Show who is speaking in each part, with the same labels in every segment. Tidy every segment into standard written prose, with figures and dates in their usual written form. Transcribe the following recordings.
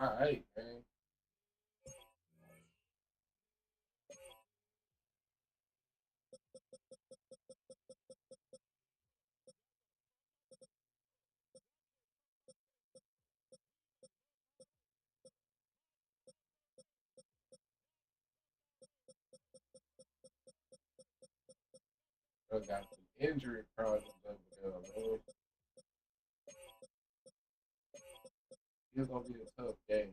Speaker 1: All right, man. I got some injury problems over there, man. It's gonna be a tough game.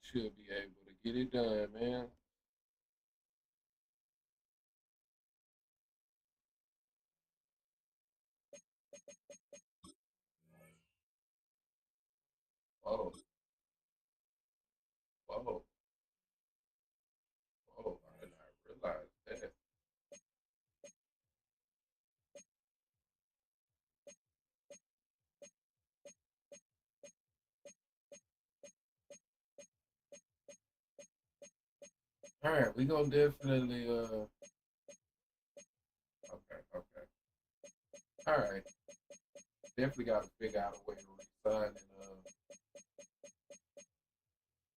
Speaker 1: Should be able to get it done, man. Whoa, whoa, whoa! I did not realize that. All right, we gonna definitely. Okay, okay. All right, definitely got to figure out a way to resign and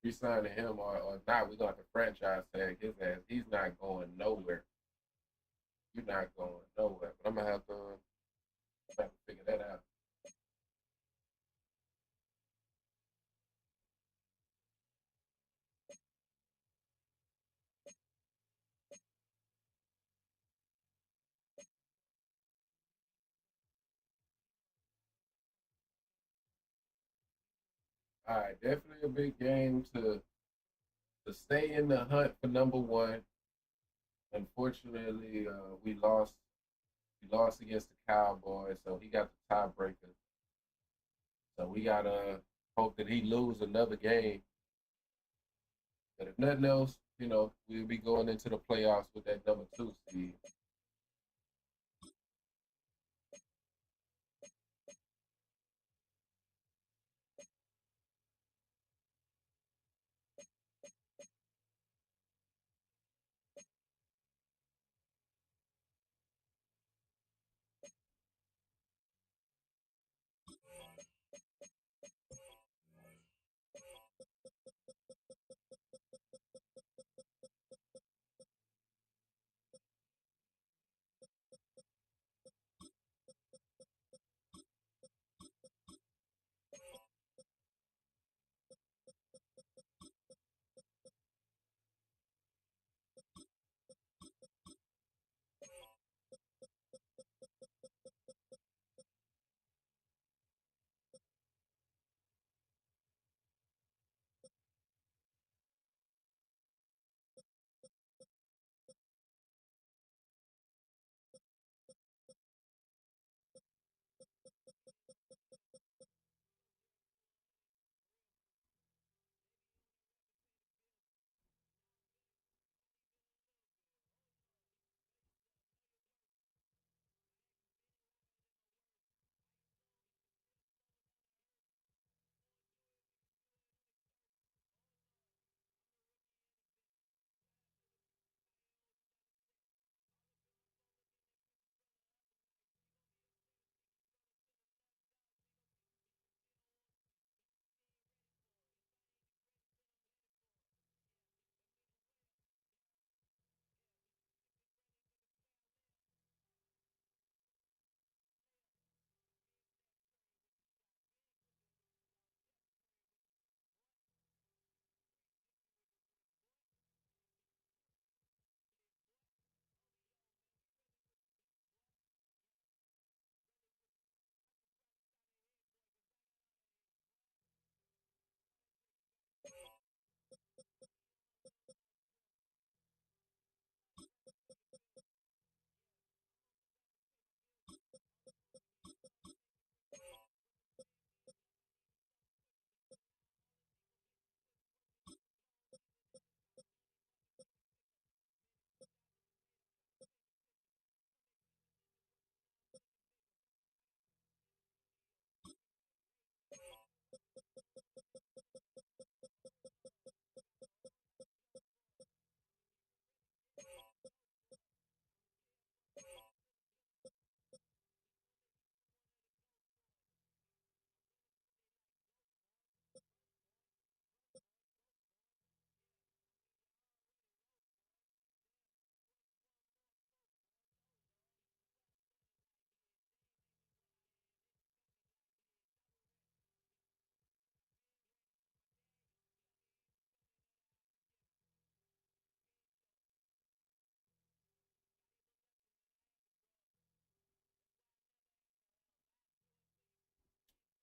Speaker 1: resign him or not. We gonna have to franchise tag his ass. He's not going nowhere. You're not going nowhere. But I'm gonna have to figure that out. All right, definitely a big game to stay in the hunt for number one. Unfortunately, we lost. We lost against the Cowboys, so he got the tiebreaker. So we gotta hope that he lose another game. But if nothing else, we'll be going into the playoffs with that number two seed.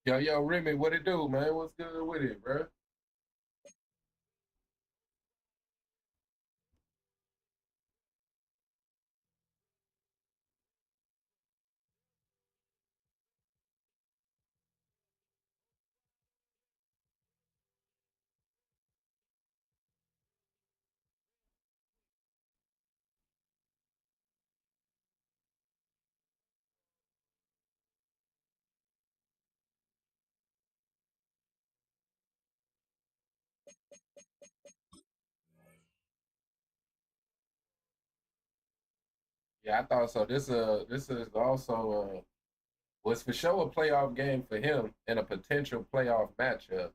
Speaker 1: Yo, Remy, what it do, man? What's good with it, bro? Yeah, I thought so. This is also was for sure a playoff game for him and a potential playoff matchup.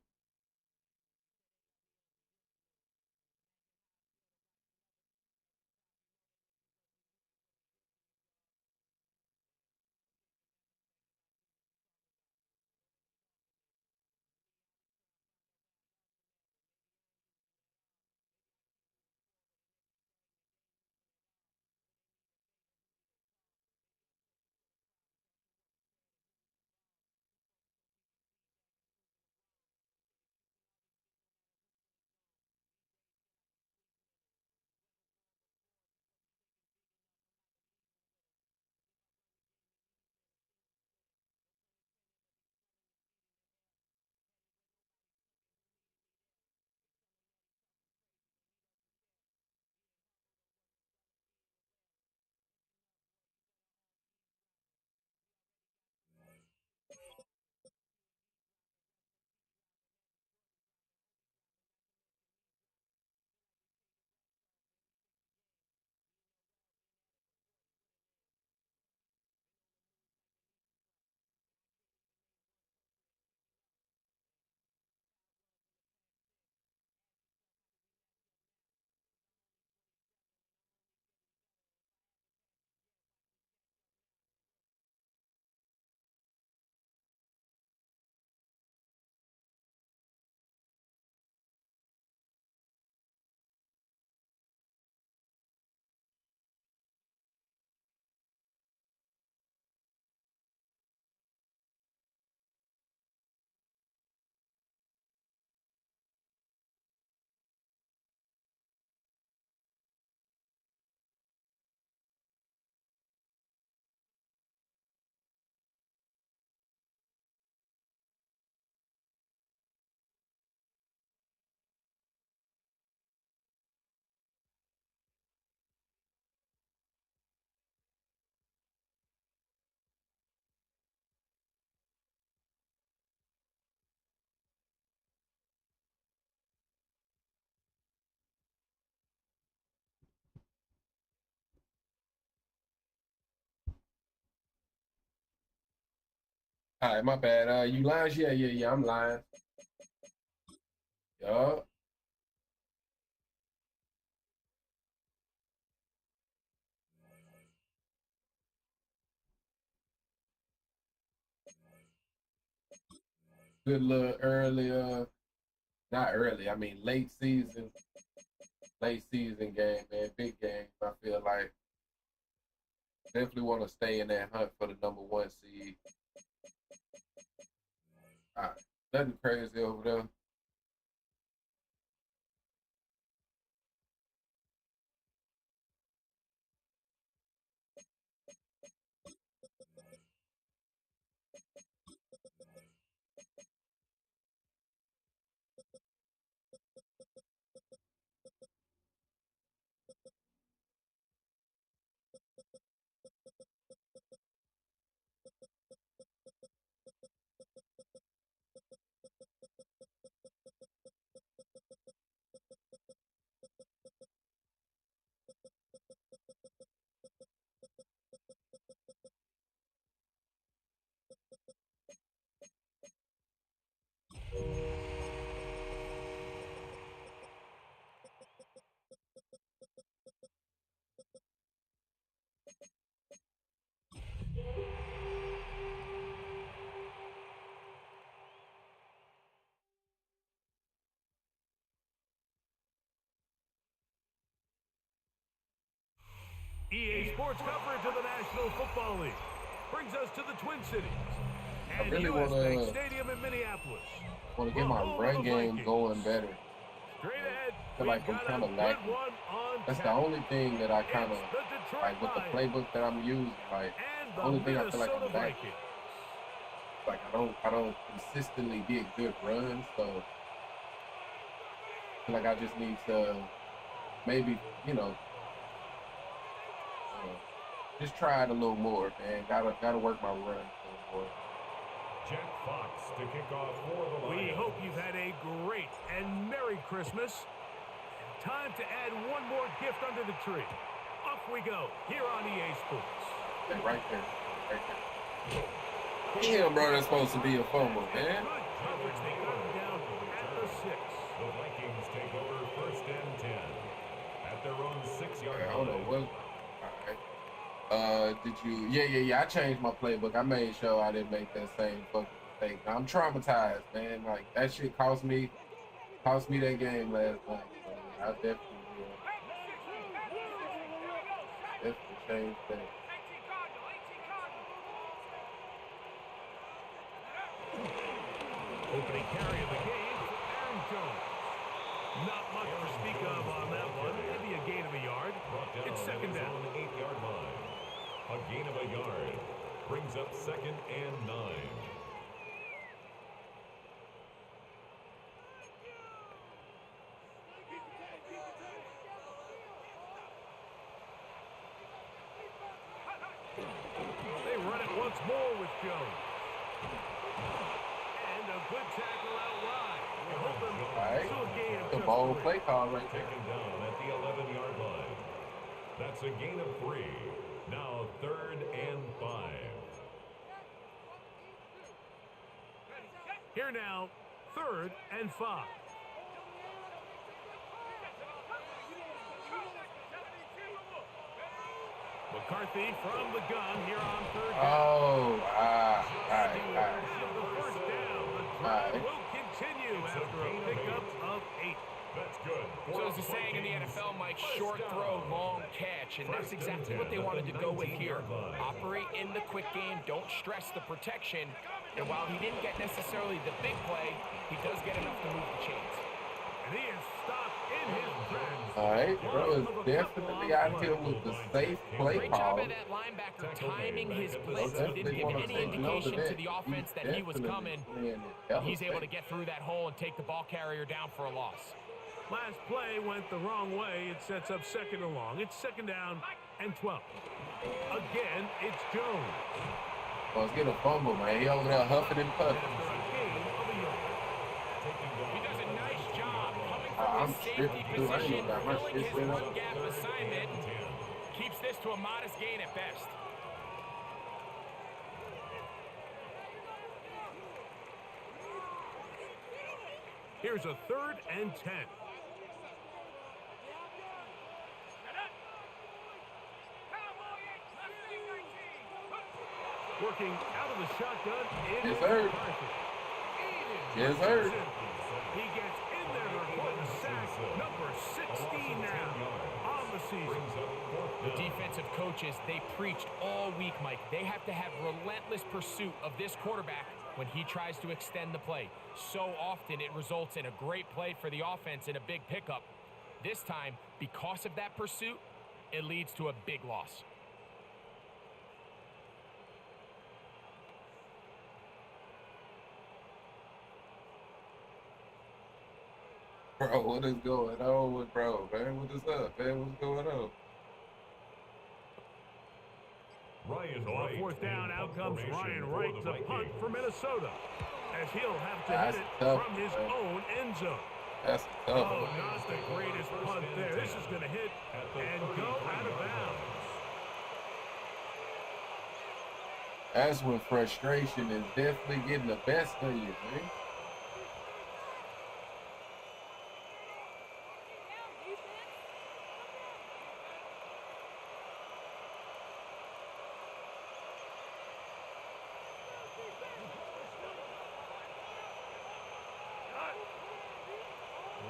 Speaker 1: All right, my bad. You lying? Yeah. I'm lying. Yo, good little early. Not early. I mean late season game, man. Big game. I feel like definitely want to stay in that hunt for the number one seed. All right, nothing crazy over there.
Speaker 2: EA Sports coverage of the National Football League brings us to the Twin Cities
Speaker 1: I
Speaker 2: and
Speaker 1: really
Speaker 2: US Bank Stadium in Minneapolis.
Speaker 1: want to
Speaker 2: The
Speaker 1: get my
Speaker 2: home of
Speaker 1: run
Speaker 2: the
Speaker 1: game
Speaker 2: Vikings.
Speaker 1: going better.
Speaker 2: Straight ahead,
Speaker 1: I feel
Speaker 2: we've
Speaker 1: like I'm
Speaker 2: got
Speaker 1: kind
Speaker 2: a
Speaker 1: of
Speaker 2: good
Speaker 1: lacking.
Speaker 2: one on
Speaker 1: That's the
Speaker 2: tap.
Speaker 1: only thing that I kind of
Speaker 2: It's the Detroit
Speaker 1: like with the
Speaker 2: Lions
Speaker 1: playbook that I'm using. Like
Speaker 2: and
Speaker 1: the
Speaker 2: the
Speaker 1: only thing I feel like
Speaker 2: Minnesota
Speaker 1: I'm lacking.
Speaker 2: Vikings.
Speaker 1: Like I don't consistently get good runs, so I feel like I just need to maybe just try it a little more, man. Gotta work my run a little more.
Speaker 3: Jack Fox to kick off for the Lions.
Speaker 2: We hope you've had a great and Merry Christmas. Time to add one more gift under the tree. Off we go here on EA Sports.
Speaker 1: Okay, right there. Damn, bro, that's supposed to be a fumble, man.
Speaker 2: Good coverage. They got him down at the 6.
Speaker 3: The Vikings take over 1st and 10 at their own 6-yard line.
Speaker 1: I don't know what. All right. Did you? Yeah. I changed my playbook. I made sure I didn't make that same fucking mistake. Now, I'm traumatized, man. Like that shit cost me that game last night. So I definitely changed that.
Speaker 2: Opening carry of the game for Aaron Jones. Not much to speak of on that one. Maybe a gain of a yard. It's 2nd down.
Speaker 3: On the 8-yard line. A gain of a yard brings up 2nd and 9.
Speaker 2: They run it once more with Jones. And a good tackle out wide. We're hoping to a gain of
Speaker 1: The
Speaker 2: just
Speaker 1: ball
Speaker 2: 3.
Speaker 1: play call right there.
Speaker 3: Taken down at the 11-yard line. That's a gain of 3. Now 3rd and 5.
Speaker 2: Here now, 3rd and 5. McCarthy from the gun here on 3rd down.
Speaker 1: Oh, all right.
Speaker 2: The first down. The drive will continue after a pickup of 8.
Speaker 3: That's good.
Speaker 4: So as the saying in the NFL, Mike, short throw, long catch, and that's exactly what they wanted to go with here. Operate in the quick game, don't stress the protection, and while he didn't get necessarily the big play, he does get enough to move the chains.
Speaker 2: And he is stopped in his tracks.
Speaker 1: All right, bro is definitely out here with the safe play
Speaker 4: Great job
Speaker 1: call.
Speaker 4: of that linebacker timing his blitz. He didn't give any indication to the offense that he was coming. He's able to get through that hole and take the ball carrier down for a loss.
Speaker 2: Last play went the wrong way. It sets up 2nd and long. It's 2nd down and 12. Again, it's Jones.
Speaker 1: Oh, let's get a fumble, man. He over there huffing and puffing.
Speaker 2: After a gain of a yard.
Speaker 4: He does a nice job coming
Speaker 1: I'm
Speaker 4: from his safety
Speaker 1: tripping, too. I ain't
Speaker 4: position,
Speaker 1: got my
Speaker 4: filling
Speaker 1: shit
Speaker 4: his
Speaker 1: set up.
Speaker 4: one-gap assignment. Keeps this to a modest gain at best.
Speaker 2: Here's a 3rd and 10. Working out of the shotgun.
Speaker 1: Yes, sir. Yes, sir.
Speaker 2: He gets in there to record the sack. Number 16 now on the season.
Speaker 4: The defensive coaches, they preached all week, Mike. They have to have relentless pursuit of this quarterback when he tries to extend the play. So often it results in a great play for the offense and a big pickup. This time, because of that pursuit, it leads to a big loss.
Speaker 1: Bro, what is going on with bro, man? What is up, man? What's going on?
Speaker 3: Ryan
Speaker 2: So on
Speaker 3: Wright
Speaker 2: 4th down,
Speaker 3: in
Speaker 2: out comes
Speaker 3: punt
Speaker 2: Ryan
Speaker 3: formation
Speaker 2: Wright,
Speaker 3: for
Speaker 2: the punt
Speaker 3: Vikings.
Speaker 2: for Minnesota, as he'll have to
Speaker 1: That's
Speaker 2: hit it
Speaker 1: tough,
Speaker 2: from his
Speaker 1: man.
Speaker 2: own end zone.
Speaker 1: That's
Speaker 2: Oh,
Speaker 1: tough.
Speaker 2: not the greatest punt there. This is going to hit and go out of bounds.
Speaker 1: That's when frustration is definitely getting the best of you, man.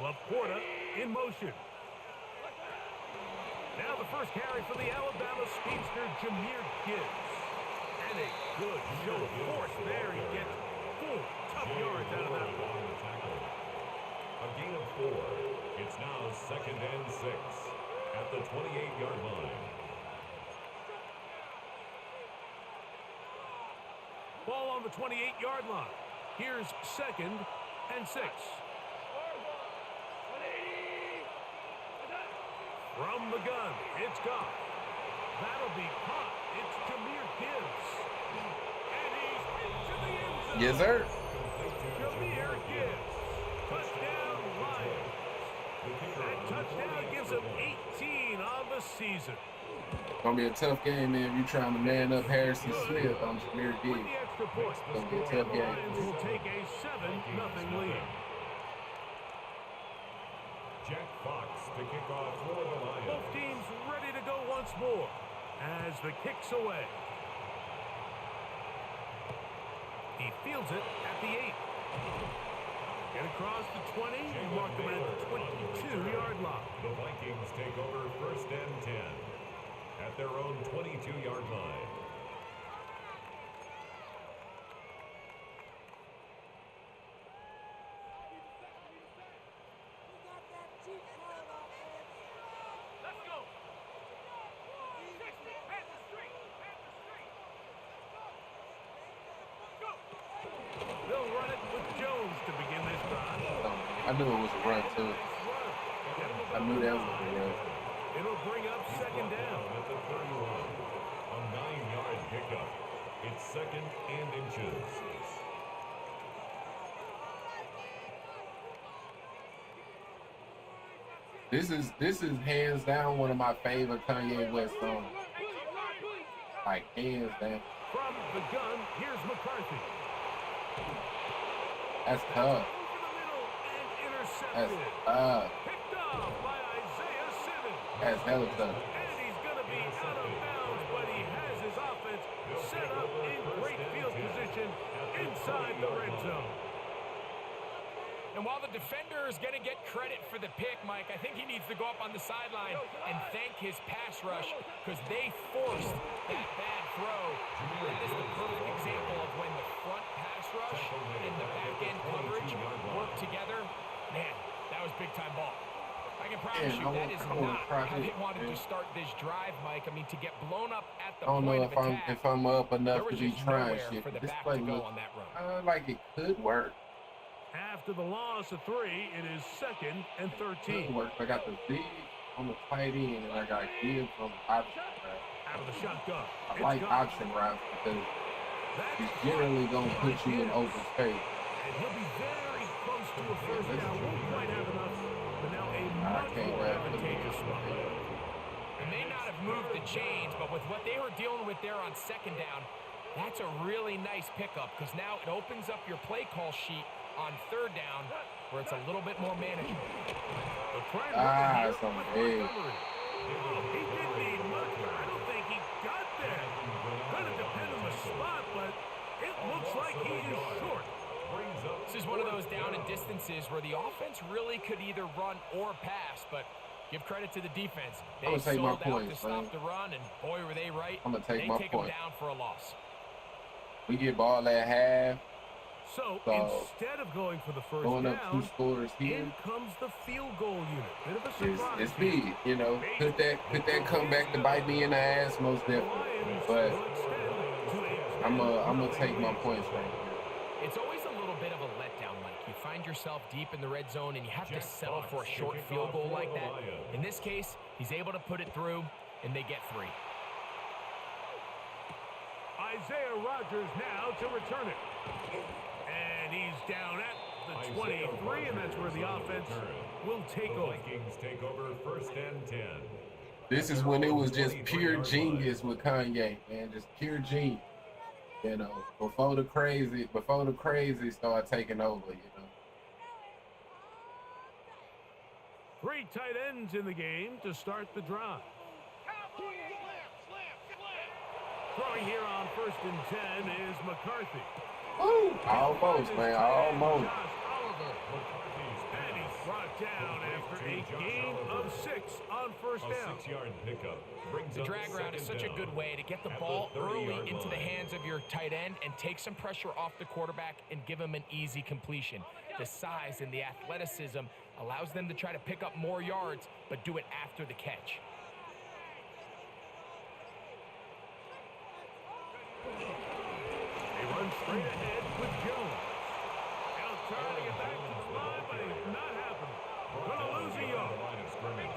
Speaker 2: Laporta in motion. Now the first carry for the Alabama speedster, Jahmyr Gibbs. And And a good show of force there. He gets 4 tough yards out of that one.
Speaker 3: A gain of 4. It's now 2nd and 6 at the 28-yard line.
Speaker 2: Ball on the 28-yard line. Here's 2nd and 6. From the gun, it's gone. That'll be caught. It's Jahmyr Gibbs. And he's into the end zone.
Speaker 1: Yes, sir.
Speaker 2: Jahmyr Gibbs. Touchdown, Lions. That touchdown gives him 18 on the season.
Speaker 1: Gonna be a tough game, man. If you're trying to man up Harrison Smith on Jahmyr
Speaker 2: With
Speaker 1: Gibbs.
Speaker 2: the extra point,
Speaker 1: Gonna be a
Speaker 2: the
Speaker 1: tough game.
Speaker 2: Lions will take a 7-0 lead.
Speaker 3: Jack Fox to kick off for the Lions.
Speaker 2: Both teams ready to go once more as the kick's away. He fields it at the 8. Get across the 20. He marked him at the 22-yard line.
Speaker 3: The Vikings take over 1st and 10 at their own 22-yard line.
Speaker 2: Let's go. 60, pass the street. Go. They'll run it with Jones to begin this drive.
Speaker 1: I knew it was a run, too. I knew that was a run.
Speaker 2: It'll bring up 2nd down.
Speaker 3: At the 31. A 9-yard pickup. It's 2nd and inches.
Speaker 1: This is hands down one of my favorite Kanye West songs. Like hands down.
Speaker 2: From the gun, here's McCarthy.
Speaker 1: That's tough.
Speaker 2: Over the middle and
Speaker 1: That's
Speaker 2: intercepted.
Speaker 1: tough.
Speaker 2: Picked off by Isaiah Simmons.
Speaker 1: That's hella tough.
Speaker 2: And he's going to be out of bounds, but he has his offense set up in great field position inside the red zone.
Speaker 4: And while the defender is going to get credit for the pick, Mike, I think he needs to go up on the sideline and thank his pass rush because they forced that bad throw. That is the perfect example of when the front pass rush and the back end coverage work together. Man, that was big-time ball. I can promise you that is not how they wanted to start this drive, Mike. I mean, to get blown up at the
Speaker 1: I don't know
Speaker 4: point of
Speaker 1: if
Speaker 4: attack,
Speaker 1: I'm up enough
Speaker 4: there
Speaker 1: to
Speaker 4: was
Speaker 1: be
Speaker 4: just
Speaker 1: trying
Speaker 4: nowhere
Speaker 1: shit.
Speaker 4: for the
Speaker 1: This
Speaker 4: back
Speaker 1: play
Speaker 4: to go
Speaker 1: looks
Speaker 4: on that run.
Speaker 1: like it could work.
Speaker 2: After the loss of 3, it is 2nd and 13.
Speaker 1: Could work. I got the Z on the tight end, and I got Gibbs on the option route.
Speaker 2: Out of the shotgun.
Speaker 1: I like option routes because it's generally going to put you in open space.
Speaker 2: And he'll be very close to a first down. Won't quite have enough, but now a much more advantageous spot.
Speaker 4: They may not have moved the chains, but with what they were dealing with there on 2nd down, that's a really nice pickup because now it opens up your play call sheet on 3rd down where it's a little bit more manageable.
Speaker 1: It's on big.
Speaker 2: He didn't need much, but I don't think he got there. Gonna depend on the spot, but it looks like he is short.
Speaker 4: This is one of those down and distances where the offense really could either run or pass, but give credit to the defense. They
Speaker 1: take my
Speaker 4: sold out
Speaker 1: points,
Speaker 4: to stop
Speaker 1: man.
Speaker 4: the run, and boy, were they right.
Speaker 1: I'm gonna take my
Speaker 4: They take them
Speaker 1: points.
Speaker 4: down for a loss.
Speaker 1: We get ball at half.
Speaker 2: So instead of going for the first
Speaker 1: Going
Speaker 2: down,
Speaker 1: up 2 scores here.
Speaker 2: in comes the field goal unit. Bit of a surprise.
Speaker 1: It's big, you know. Could that come back to bite me in the ass? Most definitely. But I'm gonna take my points right here.
Speaker 4: It's always a little bit of a letdown, Mike. You find yourself deep in the red zone, and you have to settle for a short field goal like that. In this case, he's able to put it through, and they get 3.
Speaker 2: Isaiah Rodgers now to return it. And he's down at the 23, and that's where the offense will take over.
Speaker 3: Vikings take over 1st and 10.
Speaker 1: This is when it was just pure genius with Kanye, man. Just pure genius. You know, before the crazy started taking over, you know.
Speaker 2: 3 tight ends in the game to start the drive. Throwing here on 1st and 10 is McCarthy.
Speaker 1: Woo! Almost, man. Almost.
Speaker 2: And he's brought down after a gain of 6 on first
Speaker 3: A
Speaker 2: down.
Speaker 3: 6-yard pickup brings
Speaker 4: The
Speaker 3: up
Speaker 4: drag route is such a
Speaker 3: second
Speaker 4: good
Speaker 3: down
Speaker 4: way to get the
Speaker 3: at
Speaker 4: ball
Speaker 3: 30-yard
Speaker 4: early into the
Speaker 3: line.
Speaker 4: hands of your tight end and take some pressure off the quarterback and give him an easy completion. The size and the athleticism allows them to try to pick up more yards, but do it after the catch.
Speaker 2: They run straight ahead with Jones. Now trying to get back to the line, but it's not happening. Gonna lose a yard.
Speaker 3: Line of scrimmage.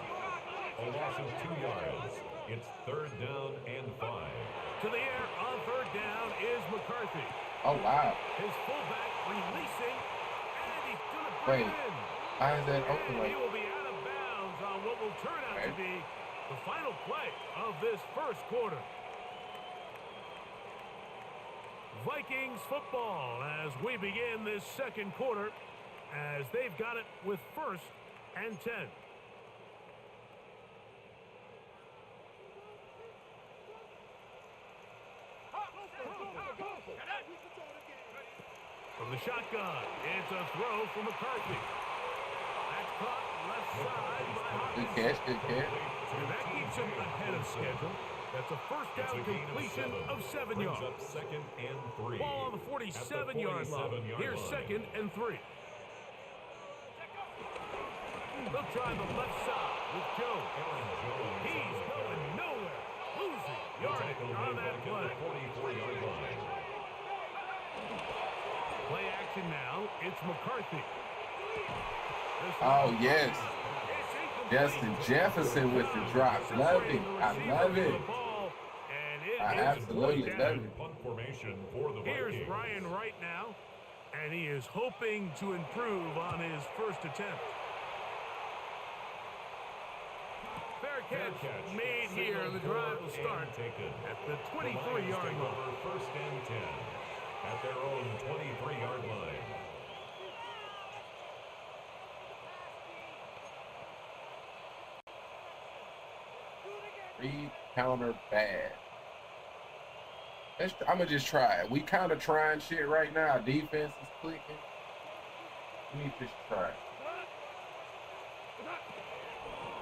Speaker 3: A loss of 2 yards. It's 3rd down and 5.
Speaker 2: To the air on 3rd down is McCarthy.
Speaker 1: Oh, wow.
Speaker 2: His fullback releasing, and he's gonna bring
Speaker 1: Wait,
Speaker 2: it in.
Speaker 1: why is that open
Speaker 2: And
Speaker 1: like
Speaker 2: he will be out of bounds on what will turn out to be the final play of this first quarter. Vikings football as we begin this second quarter, as they've got it with 1st and 10. From the shotgun, it's a throw for McCarthy. That's caught left side by
Speaker 1: Good
Speaker 2: Hopkins.
Speaker 1: catch, good catch.
Speaker 2: And that keeps him ahead of schedule. That's a first
Speaker 3: It's
Speaker 2: down
Speaker 3: a gain
Speaker 2: completion of 7
Speaker 3: brings
Speaker 2: yards.
Speaker 3: up 2nd and 3.
Speaker 2: Ball on the 47-yard line.
Speaker 3: 47-yard
Speaker 2: Here's
Speaker 3: line.
Speaker 2: 2nd and 3. They'll try the left side with Jones.
Speaker 3: Aaron Jones
Speaker 2: He's going nowhere. Losing yardage on that play.
Speaker 3: 44-yard line.
Speaker 2: Play action now. It's McCarthy.
Speaker 1: Oh, yes.
Speaker 2: It's incomplete.
Speaker 1: Justin Jefferson with the drop. Love it. I love it. I absolutely love it.
Speaker 3: Punt formation for the
Speaker 2: Here's
Speaker 3: Vikings.
Speaker 2: Ryan right now, and he is hoping to improve on his first attempt. Fair catch made here, and the drive will start at the 23-yard line.
Speaker 3: 1st and 10 at their own 23-yard line.
Speaker 1: Read counter bad. I'm gonna just try it. We kind of trying shit right now. Our defense is clicking. We need to just try it.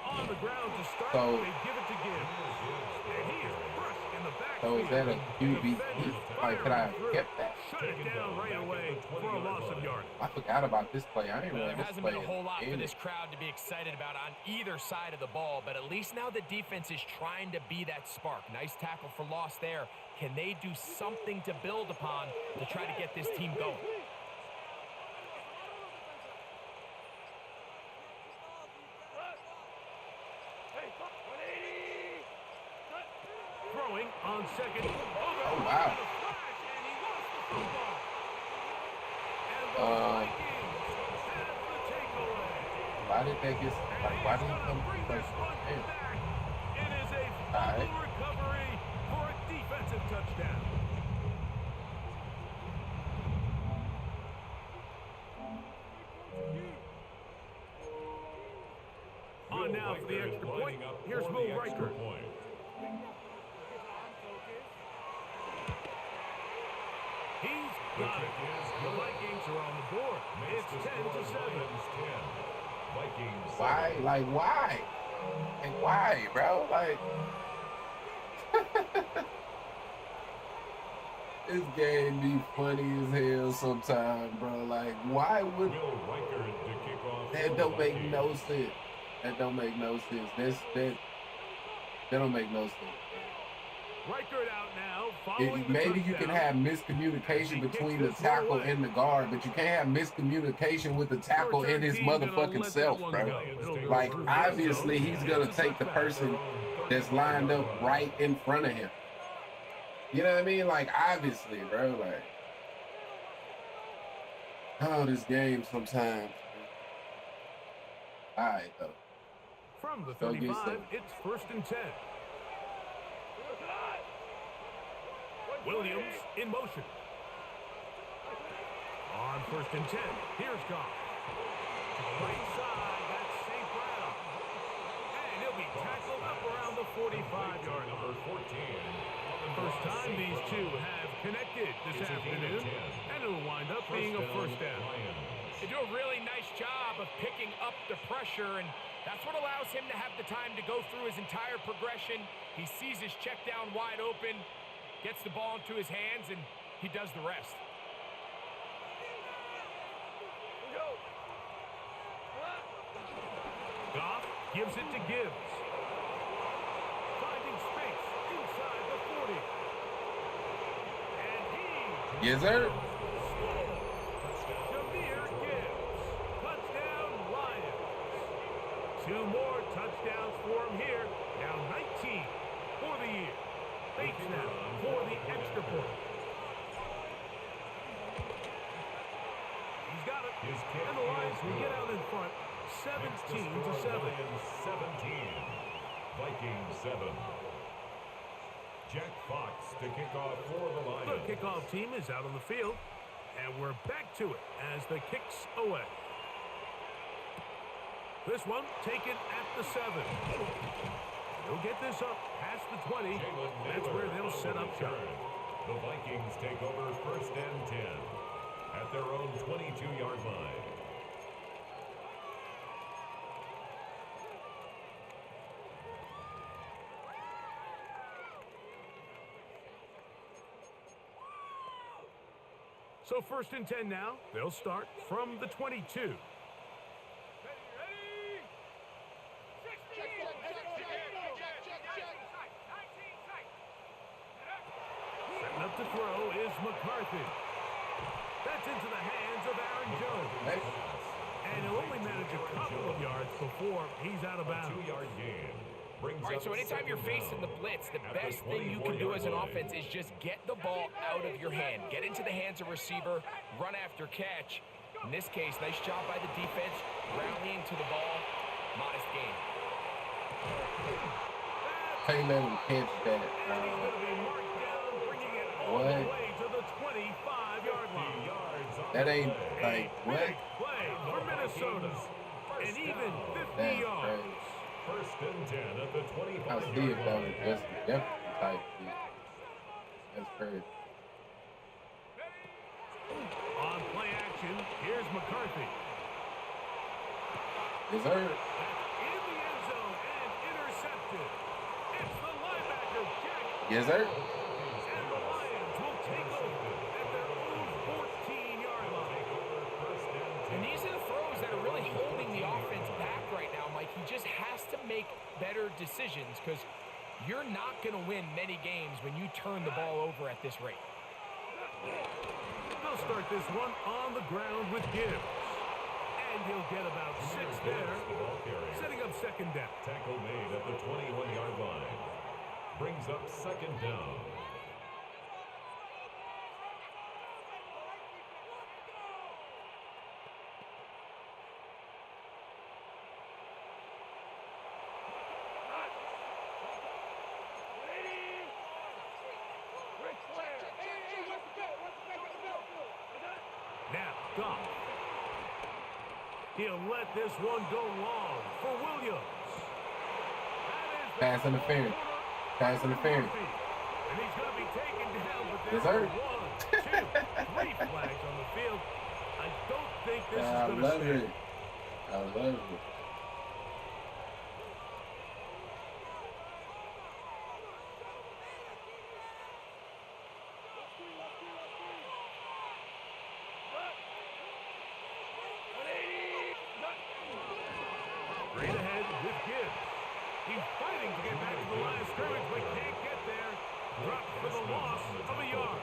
Speaker 2: On the ground to start,
Speaker 1: So-
Speaker 2: they give it to Gibbs. And he is crushed in the backfield.
Speaker 1: So is that a QB? Like, could I have kept that?
Speaker 2: Shut it down right away for a loss of yardage.
Speaker 1: I forgot about this play. I ain't
Speaker 4: Well,
Speaker 1: really
Speaker 4: there
Speaker 1: this
Speaker 4: hasn't
Speaker 1: play.
Speaker 4: been a whole lot for
Speaker 1: in
Speaker 4: this
Speaker 1: it.
Speaker 4: crowd to be excited about on either side of the ball, but at least now the defense is trying to be that spark. Nice tackle for loss there. Can they do something to build upon to try to get this team going?
Speaker 2: Throwing on second.
Speaker 1: Oh, wow.
Speaker 2: And he lost the football. And the Vikings have the takeaway.
Speaker 1: Why did they get? Like, why didn't he come
Speaker 2: Bring
Speaker 1: first?
Speaker 2: this one
Speaker 1: Damn.
Speaker 2: back. It is a
Speaker 1: All
Speaker 2: fumble recovery for a defensive touchdown. On now for the extra point. Here's Will Riker. He's got it. The Vikings are on the board. It's 10-7.
Speaker 3: Vikings.
Speaker 1: Why? Like, why? Like, why, bro? Like, this game be funny as hell sometimes, bro. Like, why would
Speaker 3: Will Riker to kick off.
Speaker 1: that?
Speaker 3: for
Speaker 1: Don't
Speaker 3: the
Speaker 1: make
Speaker 3: Vikings.
Speaker 1: no sense. That don't make no sense. That don't make no sense.
Speaker 2: Riker out now. Following the
Speaker 1: Maybe you can
Speaker 2: touchdown.
Speaker 1: have miscommunication between the tackle and the guard, but you can't have miscommunication with the tackle and his motherfucking self, bro. Like, obviously, he's gonna take the person that's lined up right in front of him. You know what I mean? Like, obviously, bro. Like, oh, this game sometimes. All right, though.
Speaker 2: From the
Speaker 1: Go get
Speaker 2: 35,
Speaker 1: some.
Speaker 2: it's 1st and 10. Williams in motion. On 1st and 10, here's Goff. To the right side, that's St. Brown. And he'll be tackled up around the 45-yard
Speaker 3: Number
Speaker 2: line.
Speaker 3: 14.
Speaker 2: First time these two have connected this
Speaker 3: It's a gain of
Speaker 2: afternoon,
Speaker 3: 10.
Speaker 2: and it'll wind up being a first down.
Speaker 4: They do a really nice job of picking up the pressure, and that's what allows him to have the time to go through his entire progression. He sees his check down wide open, gets the ball into his hands, and he does the rest.
Speaker 2: Goff gives it to Gibbs. Finding space inside the 40. And he
Speaker 1: Yes, sir.
Speaker 2: Jahmyr Gibbs. Touchdown, Lions. 2 more touchdowns for him here. Now 19 for the year. Bates now for the extra point. He's got it. And the Lions will get out in front. 17-7.
Speaker 3: 17. Vikings 7. Jack Fox to kick off for the Lions.
Speaker 2: The kickoff team is out on the field, and we're back to it as the kick's away. This one taken at the 7. They'll get this up past the 20. That's where they'll set up shop.
Speaker 3: The Vikings take over 1st and 10 at their own 22-yard line.
Speaker 2: So 1st and 10 now. They'll start from the 22. Setting up to throw is McCarthy. That's into the hands of Aaron Jones. And he'll only manage a couple of yards before he's out of bounds.
Speaker 3: 2-yard gain.
Speaker 4: All right, so anytime you're facing the blitz, the best thing you can do as an offense is just get the ball out of your hand. Get into the hands of receiver, run after catch. In this case, nice job by the defense, rallying to the ball. Modest gain.
Speaker 1: Can't let him catch that. What? That ain't like what?
Speaker 2: Play for Minnesota. And even 50
Speaker 1: That's
Speaker 2: yards.
Speaker 1: crazy.
Speaker 3: 1st and 10 at the 25.
Speaker 1: I'll see if that was just a definitely type shit. That's crazy.
Speaker 2: On play action, here's McCarthy.
Speaker 1: Yes, sir.
Speaker 2: In the end zone and intercepted. It's the linebacker, Jack.
Speaker 1: Yes, sir.
Speaker 2: And the Lions will take over at their own 14-yard line.
Speaker 4: And these are the throws that are really holding the offense back right now, Mike. He just has to make better decisions because you're not going to win many games when you turn the ball over at this rate.
Speaker 2: They'll start this one on the ground with Gibbs. And he'll get about 6 there, setting up 2nd down.
Speaker 3: Tackle made at the 21-yard line. Brings up 2nd down.
Speaker 2: Now, Goff. He'll let this one go long for Williams.
Speaker 1: Pass interference. Pass interference.
Speaker 2: And he's going to be taken down, but
Speaker 1: Yes,
Speaker 2: there's
Speaker 1: sir.
Speaker 2: 1, 2, 3 flags on the field. I don't think this is
Speaker 1: I
Speaker 2: going to
Speaker 1: love
Speaker 2: stand.
Speaker 1: it. I love it.
Speaker 2: Straight ahead with Gibbs. He's fighting to get back to the line of scrimmage, but can't get there. Dropped for the loss of a yard.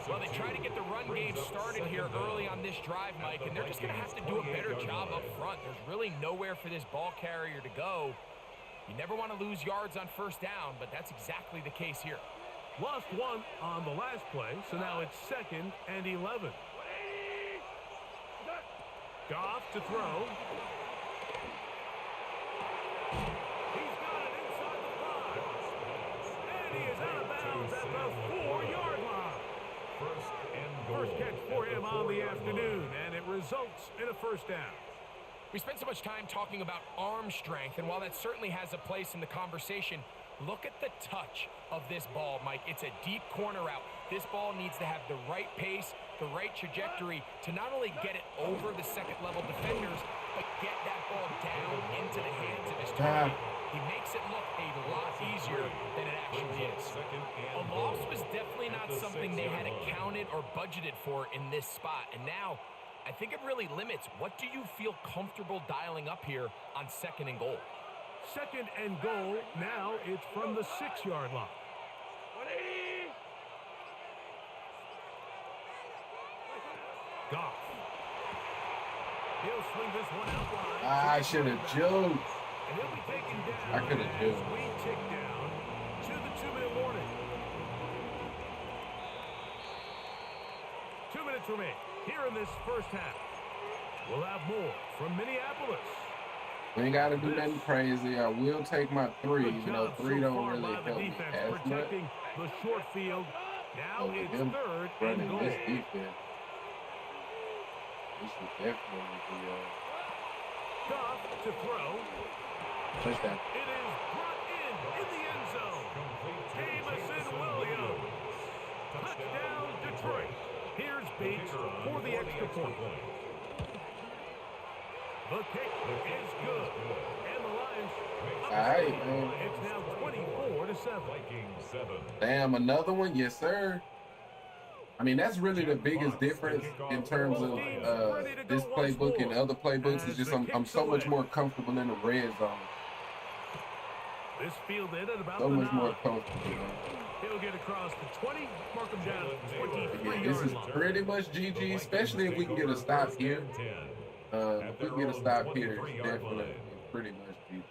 Speaker 4: Well, they try to get the run game started here early on this drive, Mike, and they're just going to have to do a better job up front. There's really nowhere for this ball carrier to go. You never want to lose yards on 1st down, but that's exactly the case here.
Speaker 2: Lost 1 on the last play, so now it's 2nd and 11. Goff to throw. He's got it inside the 5. And he is out of bounds at the 4-yard line. First catch for him on the afternoon, and it results in a 1st down.
Speaker 4: We spent so much time talking about arm strength, and while that certainly has a place in the conversation, Look at the touch of this ball, Mike. It's a deep corner route. This ball needs to have the right pace, the right trajectory to not only get it over the second-level defenders, but get that ball down into the hands of his target. He makes it look a lot easier than it actually is. A loss was definitely not something they had accounted or budgeted for in this spot. And now, I think it really limits. What do you feel comfortable dialing up here on 2nd and goal?
Speaker 2: 2nd and goal. Now it's from the 6-yard line. Goff. He'll swing this one out wide.
Speaker 1: I should have juked.
Speaker 2: And he'll be taken down.
Speaker 1: I could have
Speaker 2: as
Speaker 1: juked.
Speaker 2: we tick down to the 2-minute warning. 2 minutes remain here in this first half. We'll have more from Minneapolis.
Speaker 1: We ain't got to do nothing crazy. I will take my 3. You know, 3 don't really help me as much.
Speaker 2: Protecting the short field. Now it's
Speaker 1: Him
Speaker 2: 3rd and
Speaker 1: running
Speaker 2: goal.
Speaker 1: this defense. This should definitely be
Speaker 2: Goff to throw.
Speaker 1: touchdown.
Speaker 2: It is brought in the end zone. Jamison Williams. Touchdown, Detroit. Here's Bates for the extra point. The kick is good. And the Lions
Speaker 1: All right, man.
Speaker 2: It's now 24-7.
Speaker 3: Vikings 7.
Speaker 1: Damn, another one? Yes, sir. I mean, that's really the biggest difference in terms of this playbook and other playbooks. Is just I'm so much more comfortable in the red zone.
Speaker 2: This fielded at about
Speaker 1: So
Speaker 2: the
Speaker 1: much more
Speaker 2: 9.
Speaker 1: comfortable. Man.
Speaker 2: He'll get across the 20, mark him down at the
Speaker 1: Yeah, this
Speaker 2: 23-yard
Speaker 1: is
Speaker 2: line.
Speaker 1: pretty much GG, especially if we can get a stop here. If we can get a stop here, it's definitely pretty much GG.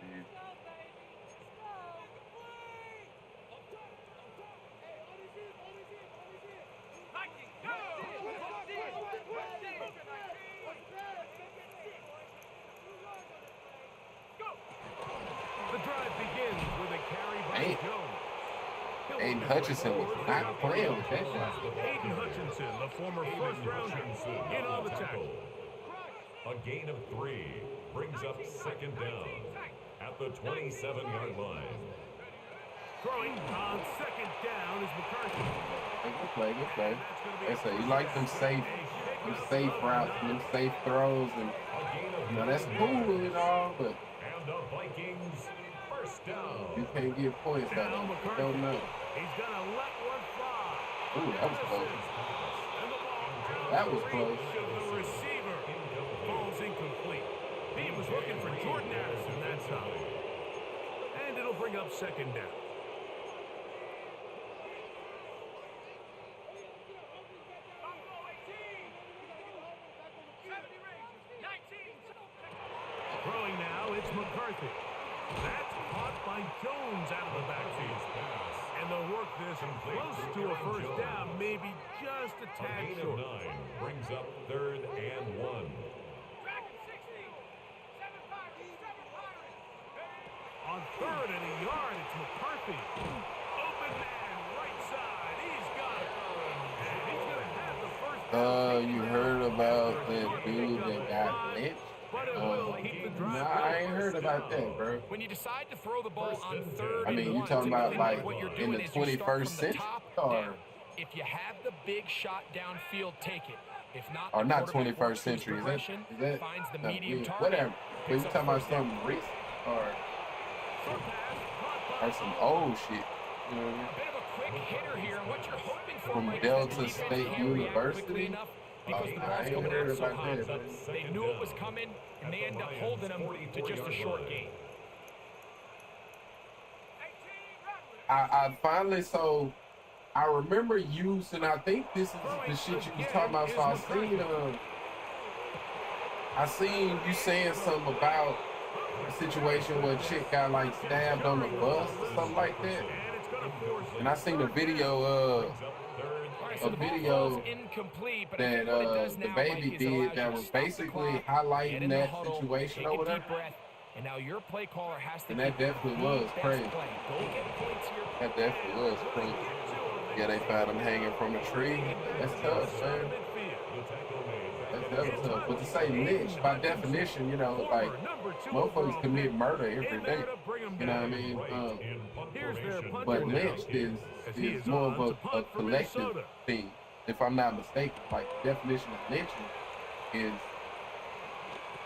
Speaker 2: The drive begins with a carry by
Speaker 1: Hey.
Speaker 2: Jones.
Speaker 1: Aiden Hutchinson was not playing with that shot.
Speaker 2: Aiden Hutchinson, the former first-rounder, in on the tackle.
Speaker 3: A gain of 3 brings up 2nd down at the 27-yard line.
Speaker 2: Throwing on 2nd down is McCarthy.
Speaker 1: Good play, good play. That's it. You like them safe routes, them safe throws, and you know that's cool and all, but
Speaker 3: And the Vikings first down.
Speaker 1: you can't get points out
Speaker 2: Now
Speaker 1: of it. You
Speaker 2: McCarthy.
Speaker 1: don't know.
Speaker 2: He's going to let one fly.
Speaker 1: Ooh, that was close.
Speaker 2: And the ball
Speaker 1: That was close.
Speaker 2: to the receiver. Ball's incomplete. He was looking for Jordan Addison that time. And it'll bring up 2nd down. Throwing now, it's McCarthy. That's caught by Jones out of the backfield. And they'll work this close to a first down, maybe just a
Speaker 3: A
Speaker 2: tad
Speaker 3: gain of
Speaker 2: short.
Speaker 3: 9 brings up 3rd and 1.
Speaker 2: On 3rd and a yard, it's McCarthy. Open man, right side. He's got it. And he's going to have the first down.
Speaker 1: You heard about that dude that got lynched?
Speaker 2: But it will keep the drive
Speaker 1: Nah, I ain't heard about that, bro.
Speaker 4: When you decide to throw the ball on 3rd
Speaker 1: I mean,
Speaker 4: and
Speaker 1: you
Speaker 4: 1,
Speaker 1: talking about
Speaker 4: typically
Speaker 1: like
Speaker 4: what you're
Speaker 1: in
Speaker 4: doing
Speaker 1: the
Speaker 4: is you start
Speaker 1: 21st
Speaker 4: from the
Speaker 1: century,
Speaker 4: top
Speaker 1: or
Speaker 4: down. If you have the big shot downfield, take it. If not,
Speaker 1: or
Speaker 4: the
Speaker 1: not
Speaker 4: quarterback
Speaker 1: 21st
Speaker 4: works his
Speaker 1: century? Is
Speaker 4: progression,
Speaker 1: that
Speaker 4: finds the
Speaker 1: no,
Speaker 4: medium
Speaker 1: yeah,
Speaker 4: target.
Speaker 1: whatever? But you
Speaker 4: picks up
Speaker 1: talking about
Speaker 4: first down.
Speaker 1: something recent
Speaker 2: Short pass, caught by
Speaker 1: or some old shit? You know what I mean?
Speaker 4: A bit of a quick hitter here, and what you're hoping for,
Speaker 1: From
Speaker 4: Mike, is that the
Speaker 1: Delta
Speaker 4: defense
Speaker 1: State
Speaker 4: can't react quickly
Speaker 1: University?
Speaker 4: enough because the
Speaker 1: I
Speaker 4: ball's
Speaker 1: ain't
Speaker 4: coming
Speaker 1: heard
Speaker 4: out so
Speaker 1: about
Speaker 4: hot.
Speaker 1: that, bro.
Speaker 4: They knew it was coming, and they end up holding them to just a short gain.
Speaker 1: I finally, so I remember using, I think this is the shit you was talking about. So I seen you saying something about a situation where a chick got like stabbed on the bus or something like that.
Speaker 2: and it's going to force
Speaker 1: And I seen a video
Speaker 4: All right, so
Speaker 1: a
Speaker 4: the ball
Speaker 1: video
Speaker 4: falls incomplete, but I
Speaker 1: that
Speaker 4: think what it does
Speaker 1: the
Speaker 4: now,
Speaker 1: baby
Speaker 4: Mike, is it allows
Speaker 1: did
Speaker 4: you
Speaker 1: that
Speaker 4: to
Speaker 1: was
Speaker 4: stop the
Speaker 1: basically
Speaker 4: clock, get
Speaker 1: highlighting
Speaker 4: in the
Speaker 1: that
Speaker 4: huddle,
Speaker 1: situation
Speaker 4: take
Speaker 1: or
Speaker 4: a
Speaker 1: whatever.
Speaker 4: deep breath, and now your play caller has to
Speaker 1: And that
Speaker 4: give
Speaker 1: definitely
Speaker 4: the
Speaker 1: was
Speaker 4: best
Speaker 1: crazy.
Speaker 4: play. Go get points here.
Speaker 1: That definitely was crazy. Yeah, they found him hanging from a tree. That's tough, man. That's tough. But to say lynched, by definition, you know, like, motherfuckers commit murder every day.
Speaker 2: him
Speaker 1: You know what I
Speaker 2: down.
Speaker 1: mean?
Speaker 2: Here's their punt
Speaker 1: But
Speaker 2: now,
Speaker 1: Lynch
Speaker 2: as he
Speaker 1: is
Speaker 2: is
Speaker 1: more
Speaker 2: on
Speaker 1: of
Speaker 2: to
Speaker 1: a
Speaker 2: punt for
Speaker 1: collective
Speaker 2: Minnesota.
Speaker 1: thing, if I'm not mistaken. Like the definition of lynching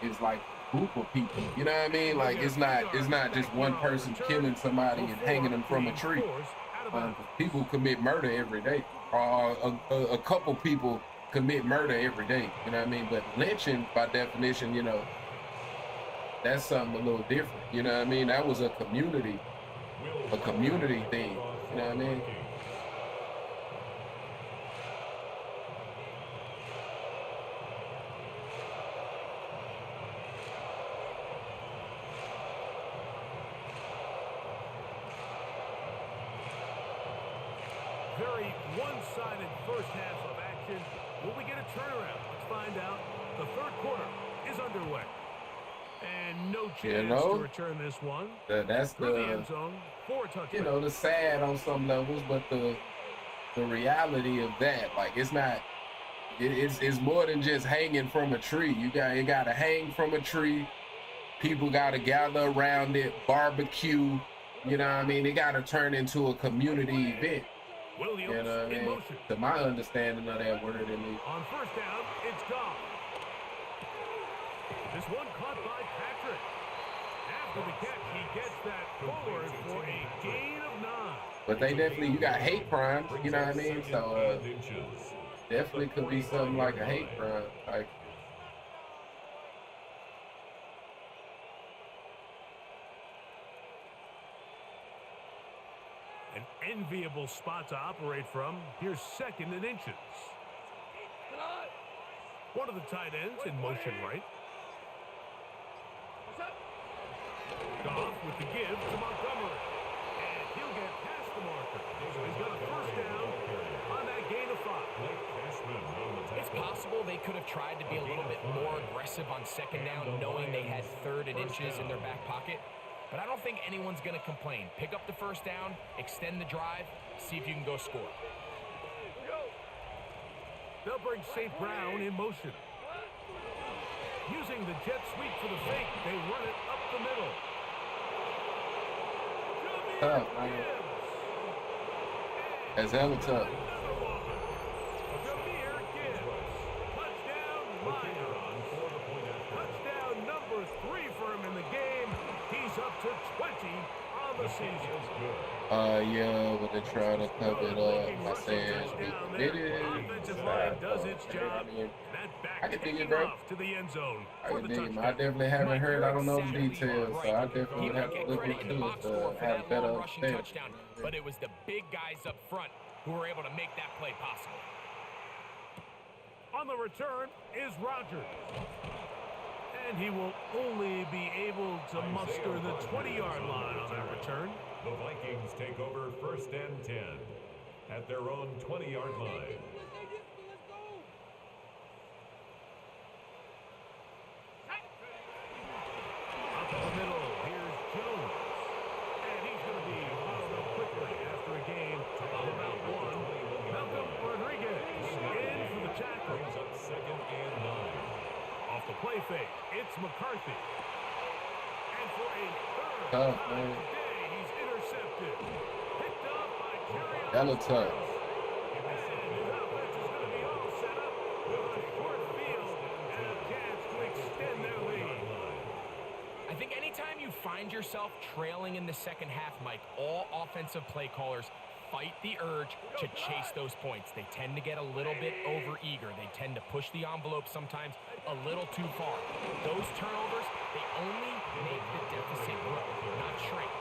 Speaker 1: is like a group of people. You know what I mean? Like it's not just one person killing somebody and hanging them from a tree. People commit murder every day. A couple people commit murder every day. You know what I mean? But lynching, by definition, you know, that's something a little different. You know what I mean? That was a community thing. You know what I mean?
Speaker 2: Very one-sided first half of action. Will we get a turnaround? Let's find out. The third quarter is underway. And no chance to return this one.
Speaker 1: That's
Speaker 2: Through the end zone for a touchdown.
Speaker 1: You know, the sad on some levels, but the reality of that, like it's not. It's more than just hanging from a tree. You got to hang from a tree. People got to gather around it, barbecue. You know what I mean? It got to turn into a community event.
Speaker 2: Williams
Speaker 1: You know what I
Speaker 2: in
Speaker 1: mean?
Speaker 2: motion.
Speaker 1: To my understanding of that word, at least.
Speaker 2: On first down, it's gone. This one caught by Patrick. After the catch, he gets that forward for a gain of 9.
Speaker 1: But they definitely, you got hate crimes. You know what I mean? So definitely could be something like a hate crime. Like.
Speaker 2: An enviable spot to operate from. Here's second and inches. One of the tight ends in motion right. Goff with the give to Montgomery. And he'll get past the marker. So he's got a first down on that gain of 5.
Speaker 4: It's possible they could have tried to be a little bit more aggressive on second down, knowing they had third and inches in their back pocket. But I don't think anyone's going to complain. Pick up the first down, extend the drive, see if you can go score.
Speaker 2: They'll bring St. Brown in motion. Using the jet sweep for the fake, they run it up the middle.
Speaker 1: Tough, man. That's hella tough.
Speaker 2: Touchdown number 3 for him in the game. He's up to 20 on the season.
Speaker 1: Yeah, but they're trying to cover it up. I said he committed.
Speaker 2: Offensive line does its job.
Speaker 1: I can dig it, bro.
Speaker 2: To the end zone
Speaker 1: I
Speaker 2: for
Speaker 1: can
Speaker 2: the
Speaker 1: dig it.
Speaker 2: touchdown.
Speaker 1: I definitely haven't heard. I don't know the details, so I definitely would have to look into it to have a better understanding.
Speaker 4: But it was the big guys up front who were able to make that play possible.
Speaker 2: On the return is Rodgers. And he will only be able to muster the 20-yard line on that return.
Speaker 3: The Vikings take over first and 10 at their own 20-yard line.
Speaker 2: Up the middle, here's Jones. And he's going to be fouled up quickly after a game of about 1. Malcolm Rodriguez in for the tackle.
Speaker 3: Brings up second and 9.
Speaker 2: Off the play fake, it's McCarthy. And for a third
Speaker 1: Tough,
Speaker 2: time
Speaker 1: man.
Speaker 2: today, he's intercepted. Picked up by Jerry.
Speaker 1: Hella tough.
Speaker 2: And his offense is going to be all set up with a short field and a chance to extend their lead.
Speaker 4: I think anytime you find yourself trailing in the second half, Mike, all offensive play callers fight the urge to chase those points. They tend to get a little bit over-eager. They tend to push the envelope sometimes a little too far. Those turnovers, they only make the deficit grow, not shrink.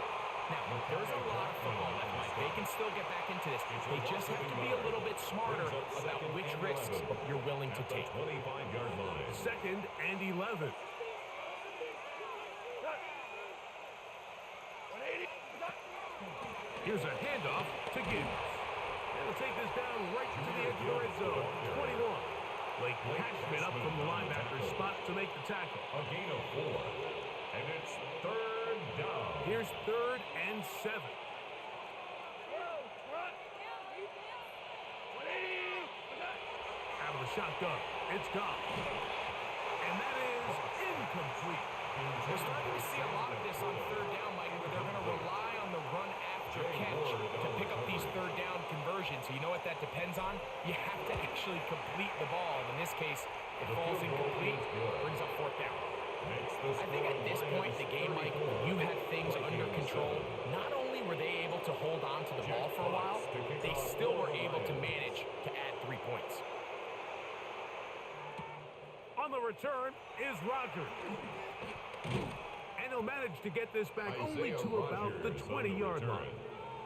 Speaker 4: Now, there's a lot of football left, Mike. They can still get back into this. They just have to be a little bit smarter about which risks you're willing to take.
Speaker 3: 25-yard line.
Speaker 2: Second and 11. Here's a handoff to Gibbs. They'll take this down right to the edge of the red zone. 21. Blake Cashman up from the linebacker spot to make the tackle.
Speaker 3: A gain of 4. And it's third down.
Speaker 2: Here's third and 7. Out of the shotgun, it's gone. And that is incomplete.
Speaker 4: We're starting to see a lot of this on third down, Mike, where they're going to rely on the run after catch to pick up these third down conversions. So you know what that depends on? You have to actually complete the ball. And in this case, it falls incomplete, brings up fourth down. I think at this point in the game, Mike, you had things under control. Not only were they able to hold on to the ball for a while, they still were able to manage to add 3 points.
Speaker 2: On the return is Rogers. And he'll manage to get this back only to about the 20-yard line.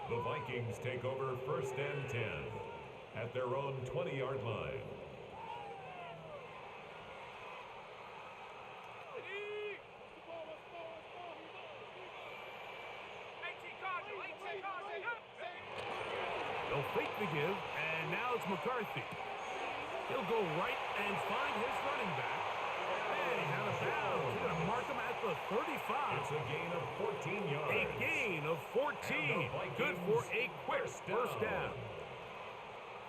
Speaker 3: The Vikings take over 1st and 10 at their own 20-yard line.
Speaker 2: They'll fake the give, and now it's McCarthy. He'll go right and find his running back. And he's out of bounds. He's going to mark him at the 35.
Speaker 3: It's a gain of 14 yards.
Speaker 2: A gain of 14. Good for a quick first down.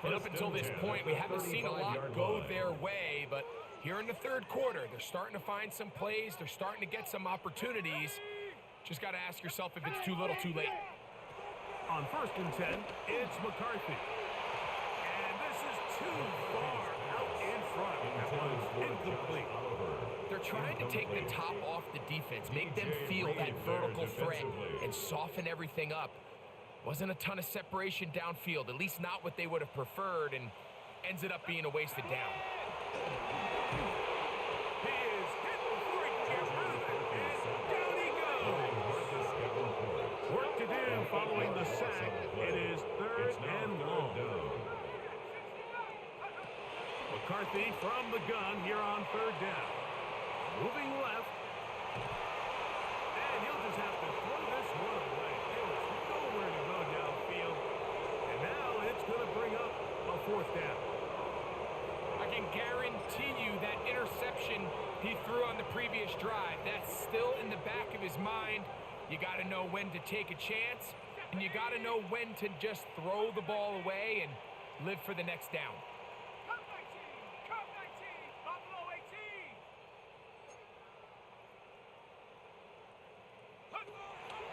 Speaker 4: And up until this point, we haven't seen a lot go their way, but here in the third quarter, they're starting to find some plays. They're starting to get some opportunities. Just got to ask yourself if it's too little, too late.
Speaker 2: On 1st and 10, it's McCarthy. And this is too far out in front. That was incomplete.
Speaker 4: They're trying to take the top off the defense, make them feel that vertical threat, and soften everything up. Wasn't a ton of separation downfield, at least not what they would have preferred, and ends it up being a wasted down.
Speaker 2: He is hit before he can get rid of it, and down he goes. Work to do following the sack. It is 3rd and long. McCarthy from the gun here on 3rd down. Moving left. And he'll just have to throw this one away. There was nowhere to go downfield. And now it's going to bring up a 4th down.
Speaker 4: I can guarantee you that interception he threw on the previous drive, that's still in the back of his mind. You got to know when to take a chance, and you got to know when to just throw the ball away and live for the next down.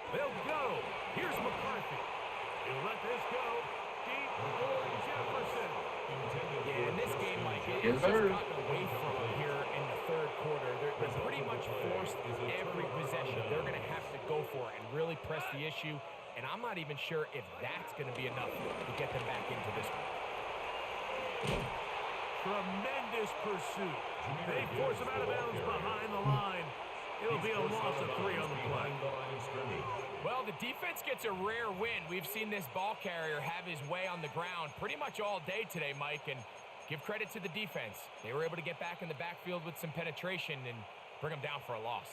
Speaker 2: They'll go. Here's McCarthy. He'll let this go deep for Jefferson.
Speaker 4: Yeah, in this game, Mike, it's just gotten away from here in the third quarter. They're pretty much forced every possession. They're going to have to go for it and really press the issue. And I'm not even sure if that's going to be enough to get them back into this one.
Speaker 2: Tremendous pursuit. They force him out of bounds behind the line. It'll be a loss of 3 on the play.
Speaker 4: Well, the defense gets a rare win. We've seen this ball carrier have his way on the ground pretty much all day today, Mike, and give credit to the defense. They were able to get back in the backfield with some penetration and bring them down for a loss.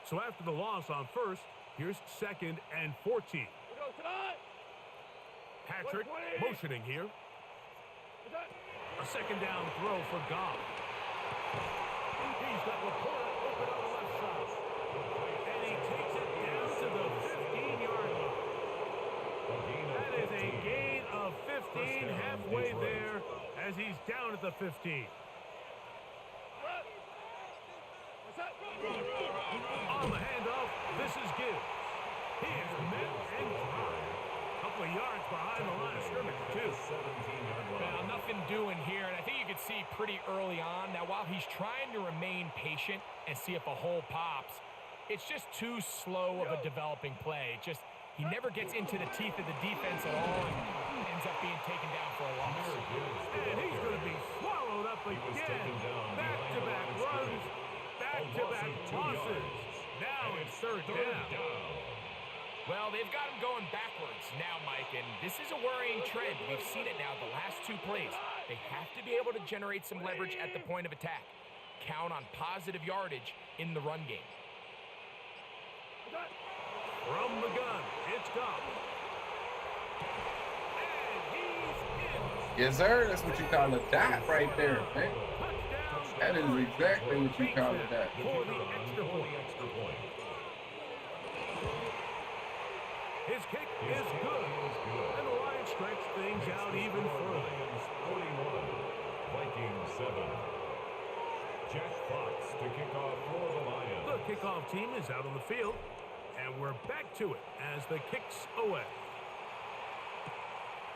Speaker 2: So after the loss on 1st, here's 2nd and 14. Patrick motioning here. A 2nd down throw for Goff. He's got Laporta open on the left side. And he takes it down to the 15-yard line. That is a gain of 15 halfway there as he's down at the 15. On the handoff, this is Gibbs. He is met and tied. A couple of yards behind the line of scrimmage, too.
Speaker 4: Well, nothing doing here, and I think you could see pretty early on. Now, while he's trying to remain patient and see if a hole pops, it's just too slow of a developing play. He never gets into the teeth of the defense at all and ends up being taken down for a loss.
Speaker 2: And he's going to be swallowed up again. Back-to-back runs, back-to-back losses. Now it's 3rd down.
Speaker 4: Well, they've got him going backwards now, Mike, and this is a worrying trend. We've seen it now the last 2 plays. They have to be able to generate some leverage at the point of attack. Count on positive yardage in the run game.
Speaker 2: From the gun, it's Goff. And he's in.
Speaker 1: Yes, sir. That's what you call a dot right there, man. That is exactly what you call a dot.
Speaker 2: For the extra point. His kick is good. And the Lions stretch things out even further.
Speaker 3: 41, Vikings 7. Jack Fox to kick off for the Lions.
Speaker 2: The kickoff team is out on the field, and we're back to it as the kick's away.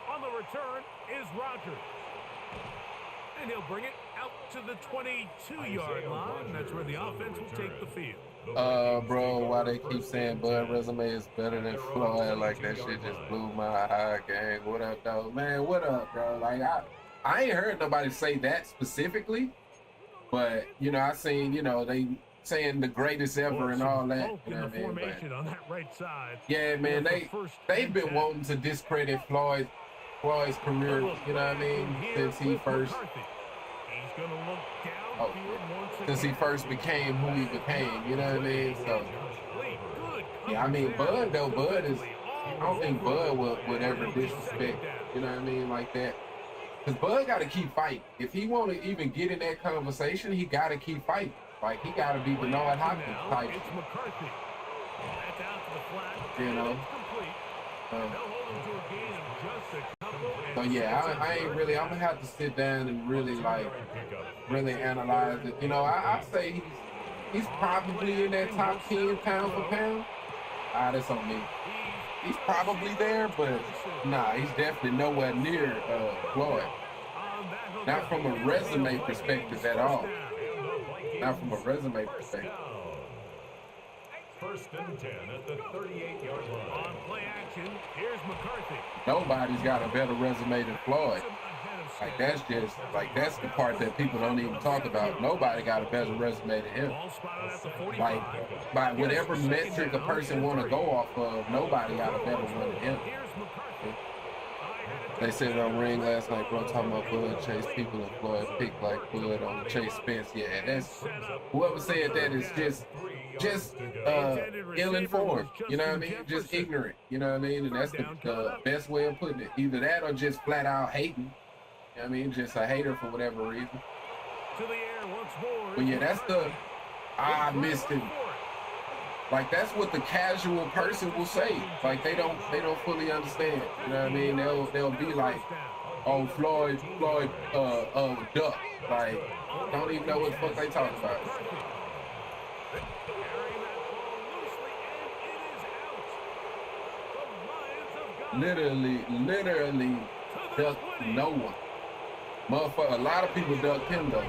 Speaker 2: On the return is Rodgers. And he'll bring it out to the 22-yard line. That's where the offense will take the field.
Speaker 1: Bro, why they keep saying Bud resume is better than Floyd? Like, that shit just blew my eye, gang. What up, though? Man, what up, bro? Like, I ain't heard nobody say that specifically, but, you know, I seen, you know, they saying the greatest ever and all that. You know what I mean?
Speaker 2: Formation on that right side.
Speaker 1: Yeah, man, they've been wanting to discredit Floyd's career, you know what I mean, since he first became who he became, you know what I mean? So yeah, I mean, Bud is, I don't think Bud would ever disrespect, you know what I mean, like that. Because Bud got to keep fighting. If he want to even get in that conversation, he got to keep fighting. Like, he got to be Bernard Hopkins type. You know? So yeah, I ain't really, I'm gonna have to sit down and really analyze it. You know, I say he's probably in that top 10 pound for pound. That's on me. He's probably there, but nah, he's definitely nowhere near Floyd. Not from a resume perspective at all. Not from a resume perspective.
Speaker 3: First and 10 at the 38-yard line.
Speaker 2: On play action, here's McCarthy.
Speaker 1: Nobody's got a better resume than Floyd. Like, that's the part that people don't even talk about. Nobody got a better resume than him. Like, by whatever metric a person want to go off of, nobody got a better one than him. They said it on Ring last night, bro, talking about Bud Chase people and Floyd pick like Bud on Chase Spence. Yeah, that's, whoever said that is just ill-informed, you know what I mean? Just ignorant, you know what I mean? And that's the best way of putting it. Either that or just flat out hating, you know what I mean? Just a hater for whatever reason. But yeah, that's the, I missed him. Like, that's what the casual person will say. Like, they don't fully understand, you know what I mean? They'll be like, oh, Floyd, duck. Like, don't even know what the fuck they talking about. Literally ducked no one. Motherfucker, a lot of people ducked him though.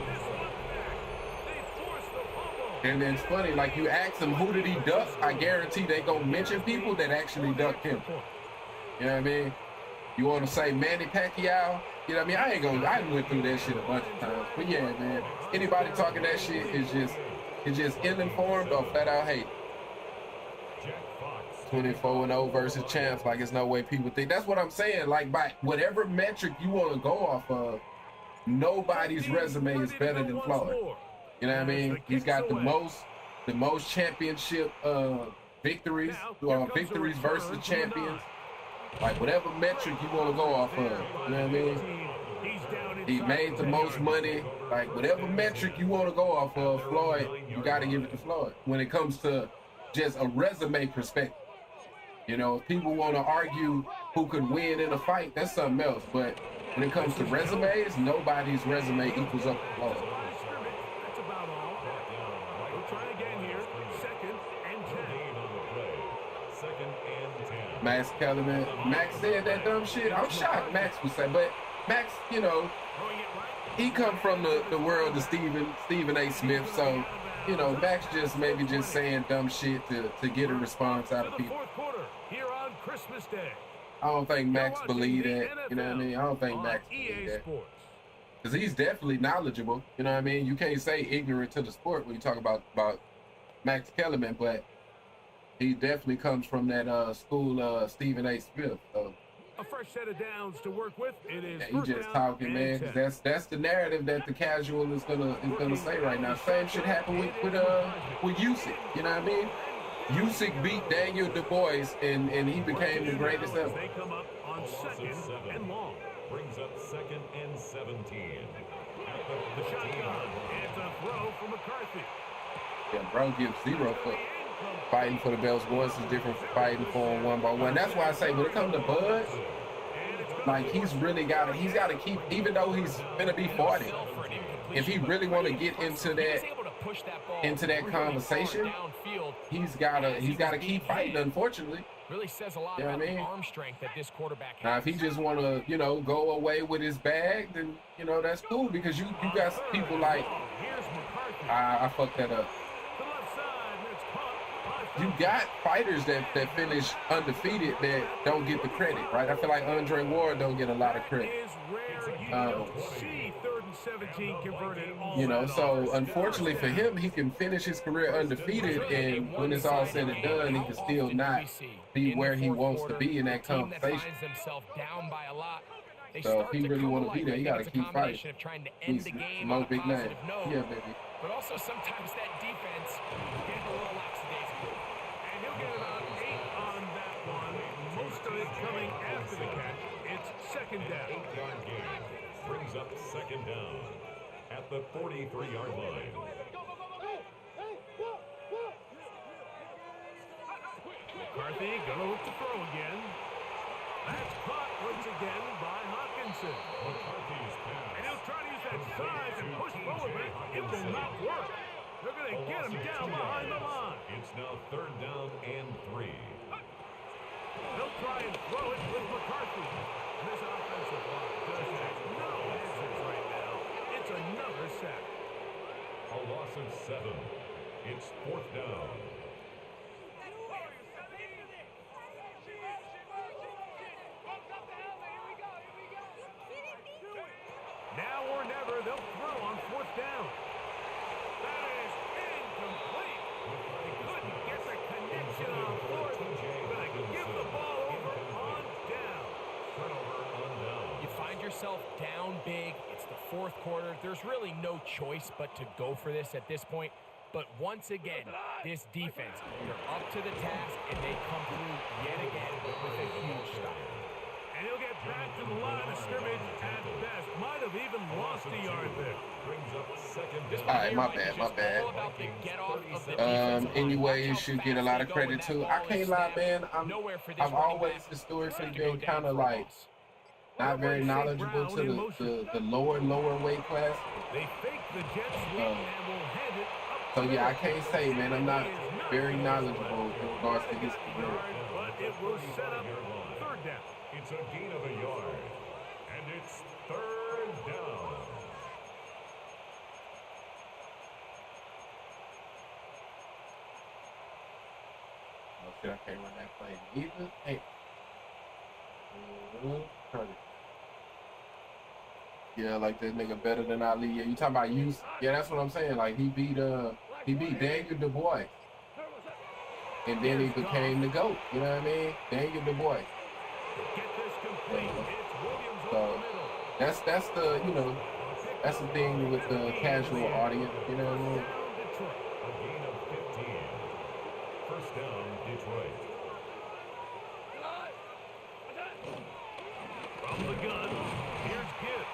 Speaker 1: And then it's funny, like, you ask them who did he duck, I guarantee they gonna mention people that actually ducked him. You know what I mean? You want to say Manny Pacquiao? You know what I mean? I went through that shit a bunch of times. But yeah, man, anybody talking that shit is just ill-informed or flat out hate. 24-0 versus champs, like, it's no way people think. That's what I'm saying. Like, by whatever metric you want to go off of, nobody's resume is better than Floyd. You know what I mean? He's got the most championship victories, victories versus champions. Like, whatever metric you want to go off of, you know what I mean? He made the most money. Like, whatever metric you want to go off of, Floyd, you got to give it to Floyd. When it comes to just a resume perspective. You know, if people want to argue who could win in a fight, that's something else. But when it comes to resumes, nobody's resume equals up to Floyd. Max Kellerman. Max said that dumb shit. I'm shocked Max would say, but Max, you know, he come from the world of Stephen A. Smith, so, you know, Max just maybe just saying dumb shit to get a response out of people. I don't think Max believe that, you know what I mean? I don't think Max believe that. Because he's definitely knowledgeable, you know what I mean? You can't say ignorant to the sport when you talk about Max Kellerman, but he definitely comes from that school, Stephen A. Smith. So.
Speaker 2: A fresh set of downs to work with. It is.
Speaker 1: Yeah, he just talking, man. Cause that's the narrative that the casual is gonna say right now. Same shit happened with Usyk. You know what I mean? Usyk beat Daniel Du Bois, and he became the greatest ever.
Speaker 2: They come up on second and long.
Speaker 3: Brings up 2nd and 17.
Speaker 2: The shotgun. It's a throw for McCarthy.
Speaker 1: Yeah, bro gives zero for fighting for the belts once is different from fighting for them one by one. That's why I say when it comes to Bud, like, he's got to keep, even though he's gonna be 40. if he really want to get into that conversation, he's gotta keep fighting. Unfortunately,
Speaker 4: really says a lot
Speaker 1: you know
Speaker 4: about
Speaker 1: what I
Speaker 4: the
Speaker 1: mean?
Speaker 4: arm strength that this quarterback has.
Speaker 1: Now, if he just want to, go away with his bag, then that's cool, because you got people like I fucked that up. You got fighters that finish undefeated that don't get the credit, right? I feel like Andre Ward don't get a lot of credit. So unfortunately for him, he can finish his career undefeated, and when it's all said and done, he can still not be where he wants to be in that conversation. So if he really want to be there, he got to keep fighting. He's no big name. Yeah, baby.
Speaker 4: But also sometimes that defense getting a little lackadaisical.
Speaker 2: And he'll get about 8 on that one. Most of it coming after the catch. It's second down.
Speaker 3: 8-yard gain brings up second down at the 43-yard line.
Speaker 2: McCarthy gonna look to throw again. That's caught once again by Hawkinson.
Speaker 3: McCarthy's pass.
Speaker 2: And he'll try to use that size and push forward, but it will not work. They're going to get him down behind the line.
Speaker 3: It's now third down and 3.
Speaker 2: They'll try and throw it with McCarthy. This offensive line does have no answers right now. It's another sack.
Speaker 3: A loss of 7. It's fourth down.
Speaker 2: Now or never, they'll throw on fourth down. That is incomplete. He couldn't get the connection on fourth. Going to give the ball over on down.
Speaker 3: Turnover on down.
Speaker 4: You find yourself down big. It's the fourth quarter. There's really no choice but to go for this at this point. But once again, this defense, they're up to the task, and they come through yet again with a huge stop.
Speaker 2: And he'll get back to the line of scrimmage at best. Might have even lost a yard there.
Speaker 3: Brings up second down.
Speaker 1: All right, my bad. Anyway, you should get a lot of credit too. I can't lie, man. I've always historically been kind of like not very knowledgeable to the lower weight class.
Speaker 2: They fake the jet sweep and will hand it up.
Speaker 1: So yeah, I can't say, man, I'm not very knowledgeable in regards to his career.
Speaker 2: But it will set up third down.
Speaker 3: It's a gain of a yard. And it's third down.
Speaker 1: Oh shit, I can't run that play either. Hey. Yeah, like that nigga better than Ali. Yeah, you talking about use? Yeah, that's what I'm saying. Like he beat Daniel Du Bois, and then he became the GOAT. You know what I mean? Daniel Du Bois. So that's the that's the thing with the casual audience. You know what I mean?
Speaker 3: A gain of 15. First down, Detroit.
Speaker 2: From the gun, here's Gibbs.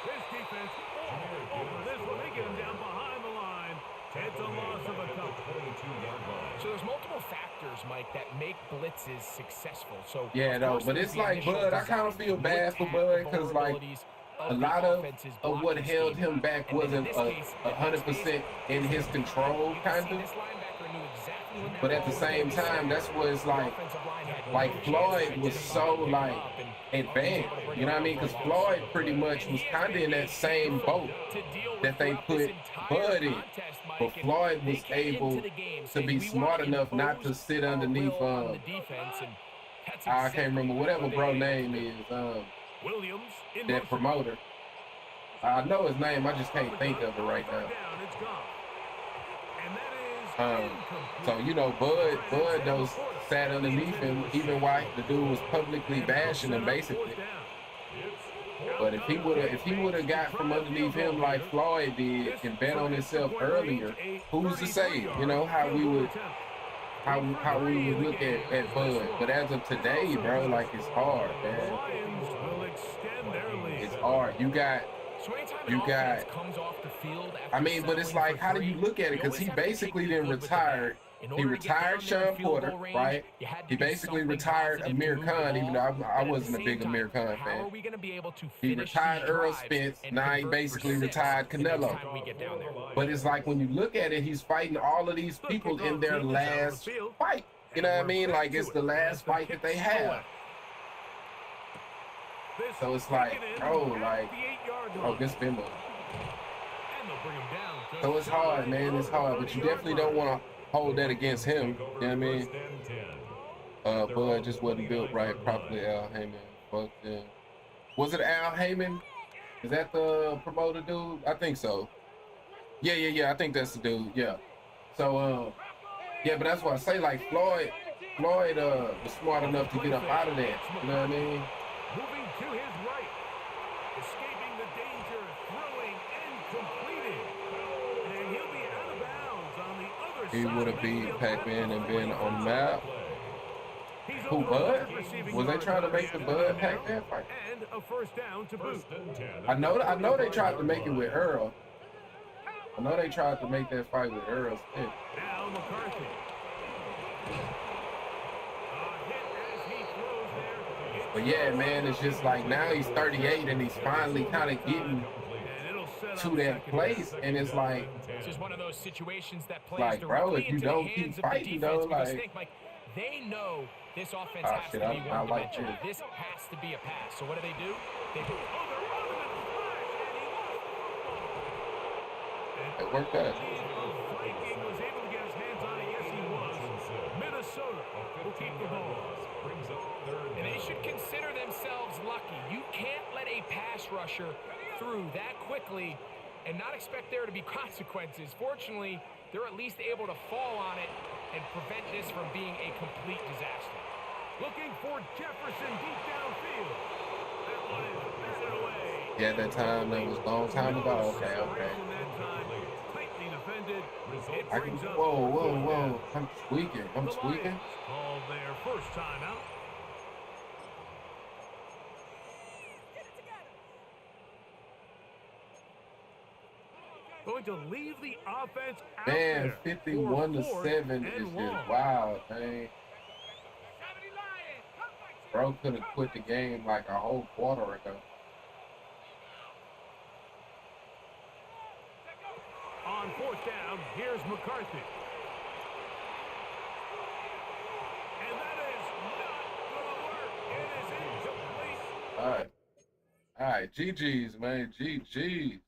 Speaker 2: This defense all over this one. They get him down behind the line. It's a loss of a couple.
Speaker 3: 22-yard line.
Speaker 4: So there's multiple factors, Mike, that make blitzes successful. So
Speaker 1: yeah, no, but it's like Bud. I kind of feel bad for Bud because like a lot of what held him back wasn't 100% in his control, kind of. But at the same time, that's what it's like Floyd was so like advanced, you know what I mean? Because Floyd pretty much was kind of in that same boat that they put Bud in. But Floyd was able to be smart enough not to sit underneath I can't remember whatever bro name is, that promoter. I know his name, I just can't think of it right now. So Bud those sat underneath him even while the dude was publicly bashing him basically. But if he would have got from underneath him like Floyd did and bet on himself earlier, who's to say, how we would look at Bud. But as of today, bro, like it's hard, man. It's hard. You got I mean, but it's like, how do you look at it? Because he basically didn't retire
Speaker 4: In
Speaker 1: He
Speaker 4: order to get
Speaker 1: retired
Speaker 4: down there in
Speaker 1: Sean
Speaker 4: field
Speaker 1: Porter,
Speaker 4: goal range,
Speaker 1: right?
Speaker 4: you had to
Speaker 1: He
Speaker 4: do
Speaker 1: basically
Speaker 4: something
Speaker 1: retired
Speaker 4: positive
Speaker 1: Amir
Speaker 4: to move the
Speaker 1: Khan, even though
Speaker 4: ball,
Speaker 1: I
Speaker 4: but at the
Speaker 1: wasn't a
Speaker 4: same
Speaker 1: big Amir
Speaker 4: time,
Speaker 1: Khan
Speaker 4: how
Speaker 1: fan.
Speaker 4: are we going to be able to
Speaker 1: He
Speaker 4: finish
Speaker 1: retired
Speaker 4: these
Speaker 1: Earl
Speaker 4: drives
Speaker 1: Spence.
Speaker 4: and
Speaker 1: Now he
Speaker 4: convert for
Speaker 1: basically
Speaker 4: 6
Speaker 1: retired
Speaker 4: the next
Speaker 1: Canelo.
Speaker 4: time we get down there?
Speaker 1: But it's like when you look at it, he's fighting all of these
Speaker 2: The
Speaker 1: people in
Speaker 2: kickoff
Speaker 1: their
Speaker 2: team is out on the
Speaker 1: last
Speaker 2: field.
Speaker 1: fight. You
Speaker 2: And
Speaker 1: know what I
Speaker 2: we're
Speaker 1: mean?
Speaker 2: back
Speaker 1: Like
Speaker 2: to
Speaker 1: it's
Speaker 2: it
Speaker 1: the
Speaker 2: as
Speaker 1: last
Speaker 2: the
Speaker 1: fight
Speaker 2: kick
Speaker 1: that they have.
Speaker 2: select. This
Speaker 1: So it's
Speaker 2: taken
Speaker 1: like,
Speaker 2: in
Speaker 1: bro,
Speaker 2: at
Speaker 1: like,
Speaker 2: the 8-yard
Speaker 1: oh,
Speaker 2: line.
Speaker 1: good spin move.
Speaker 2: And they'll bring him down just
Speaker 1: So it's hard,
Speaker 2: shy
Speaker 1: man.
Speaker 2: of
Speaker 1: It's
Speaker 2: the
Speaker 1: hard, but you
Speaker 2: 30-yard
Speaker 1: definitely
Speaker 2: line.
Speaker 1: don't want to hold that against him. You
Speaker 3: Take
Speaker 1: know
Speaker 3: over
Speaker 1: what I mean?
Speaker 3: first and 10.
Speaker 1: Bud just wasn't built right properly. Al Heyman, fuck yeah. Was it Al Heyman? Is that the promoter dude? I think so. Yeah. I think that's the dude. Yeah. So yeah, but that's why I say like Floyd was smart enough to get up out of that. You know what I mean?
Speaker 2: Moving to his right. Escaping the danger, throwing and completing. And he'll be out of bounds on the other
Speaker 1: He
Speaker 2: side
Speaker 1: would
Speaker 2: of
Speaker 1: have beat
Speaker 2: midfield.
Speaker 1: Pac-Man and been on the map.
Speaker 2: He's
Speaker 1: Who,
Speaker 2: over
Speaker 1: Bud?
Speaker 2: 100 receiving
Speaker 1: Was they
Speaker 2: yards
Speaker 1: trying to
Speaker 2: on the
Speaker 1: make the
Speaker 2: afternoon
Speaker 1: Bud
Speaker 2: now,
Speaker 1: Pac-Man fight?
Speaker 2: and a first down to boot.
Speaker 3: First and 10.
Speaker 1: I know they tried to make it with Earl. I know they tried to make that fight with Earl Spence.
Speaker 2: Now McCarthy.
Speaker 1: But yeah, man, it's just like now he's 38 and he's finally kind of getting to that place, and it's like,
Speaker 4: This is one of those situations that plays
Speaker 1: like, bro,
Speaker 4: directly
Speaker 1: if you
Speaker 4: into
Speaker 1: don't
Speaker 4: the
Speaker 1: keep
Speaker 4: hands of
Speaker 1: fighting,
Speaker 4: the defense.
Speaker 1: though,
Speaker 4: Because
Speaker 1: like,
Speaker 4: think, Mike, they know this offense
Speaker 1: oh,
Speaker 4: has
Speaker 1: shit,
Speaker 4: to be
Speaker 1: I like
Speaker 4: one-dimensional.
Speaker 1: this.
Speaker 4: This has to be a pass. So what do? They
Speaker 1: It worked out.
Speaker 2: Viking was able to get his hands on it. Yes, he was. Minnesota will keep the ball.
Speaker 4: And they should consider themselves lucky. You can't let a pass rusher through that quickly and not expect there to be consequences. Fortunately, they're at least able to fall on it and prevent this from being a complete disaster.
Speaker 2: Looking for Jefferson deep downfield. That one is batted away.
Speaker 1: Yeah, that time, that was a long time ago. Okay.
Speaker 2: That time, tightly defended. It
Speaker 1: I can,
Speaker 2: brings up
Speaker 1: whoa. I'm squeaking.
Speaker 2: the Lions called their first timeout. Going to leave the offense out
Speaker 1: Man,
Speaker 2: there
Speaker 1: 51 to
Speaker 2: for
Speaker 1: 7 is just wild, man. Bro could have quit the game like a whole quarter ago.
Speaker 2: On fourth down, here's McCarthy. And that is not going to work. It is incomplete.
Speaker 1: All right, GG's, man, GG's.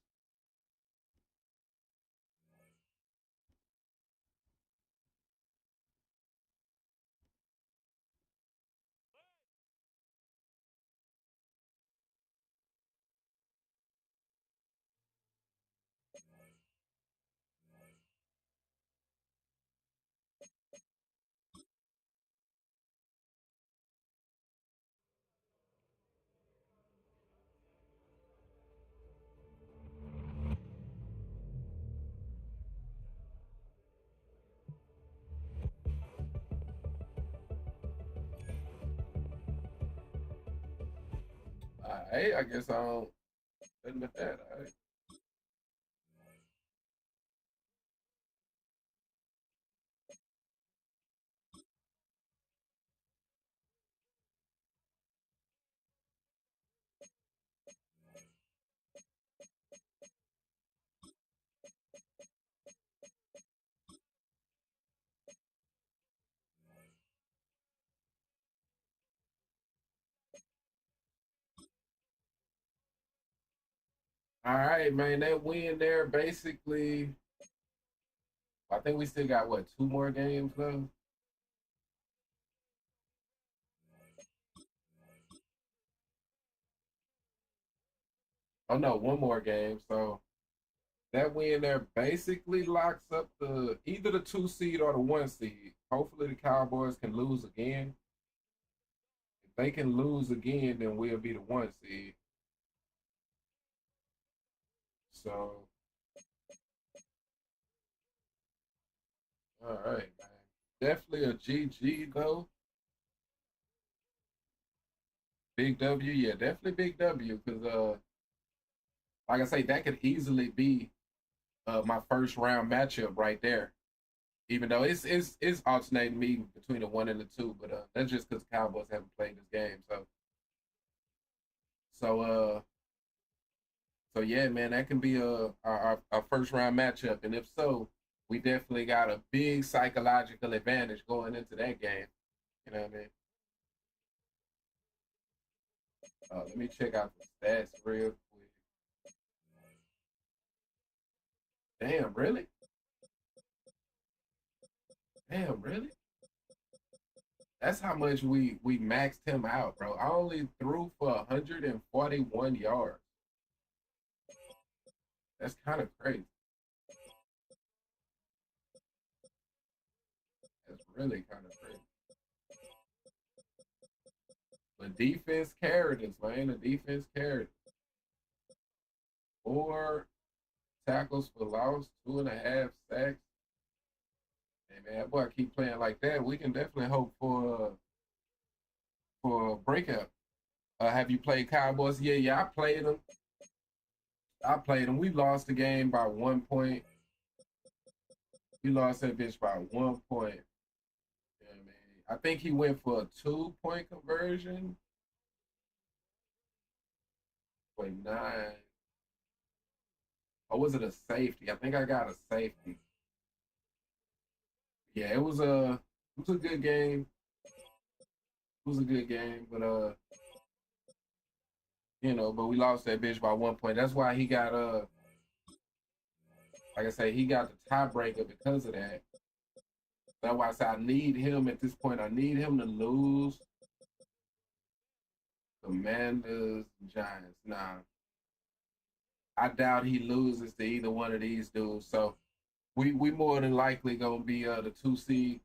Speaker 1: All right, I guess I don't admit that. All right. All right, man, that win there basically, I think we still got, what, 2 more games left? Oh, no, 1 more game. So that win there basically locks up either the 2 seed or the 1 seed. Hopefully the Cowboys can lose again. If they can lose again, then we'll be the 1 seed. So, all right, man. Definitely a GG though. Big W, yeah, definitely big W. Because like I say, that could easily be my first round matchup right there. Even though it's alternating me between the 1 and the 2, but that's just because Cowboys haven't played this game. So so yeah, man, that can be our first round matchup, and if so, we definitely got a big psychological advantage going into that game. You know what I mean? Let me check out the stats real quick. Damn, really? Damn, really? That's how much we maxed him out, bro. I only threw for 141 yards. That's kind of crazy. That's really kind of crazy. But defense carried us, man. The defense carried us. 4 tackles for loss, 2.5 sacks. Hey man, that boy keep playing like that. We can definitely hope for a breakout. Have you played Cowboys? Yeah, yeah, I played them. I played them. We lost the game by 1 point. We lost that bitch by 1 point. Yeah, man. I think he went for a 2 point conversion. Wait, 9. Or was it a safety? I think I got a safety. Yeah, it was a good game. It was a good game, but but we lost that bitch by 1 point. That's why he got like I say, he got the tiebreaker because of that. That's why I say I need him at this point. I need him to lose. Commanders, Giants. Nah, I doubt he loses to either one of these dudes. So we more than likely gonna be the 2 seed.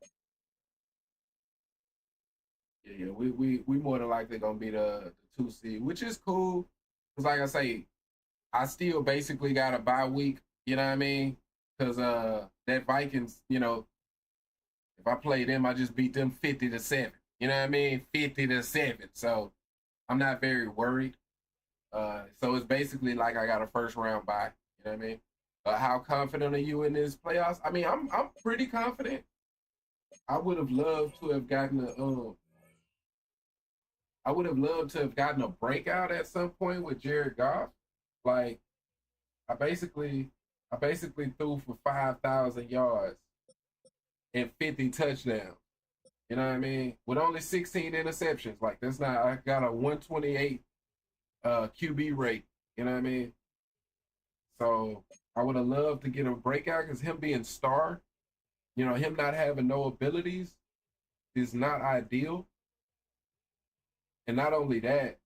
Speaker 1: Yeah, we more than likely gonna be the 2 seed, which is cool. Cause like I say, I still basically got a bye week. You know what I mean? Cause that Vikings, if I play them, I just beat them 50-7. You know what I mean? 50-7. So I'm not very worried. So it's basically like I got a first round bye. You know what I mean? How confident are you in this playoffs? I mean, I'm pretty confident. I would have loved to have gotten I would have loved to have gotten a breakout at some point with Jared Goff. Like I basically I basically threw for 5,000 yards and 50 touchdowns. You know what I mean? With only 16 interceptions. Like that's not I got a 128 QB rate. You know what I mean? So I would have loved to get a breakout because him being star, him not having no abilities is not ideal. And not only that,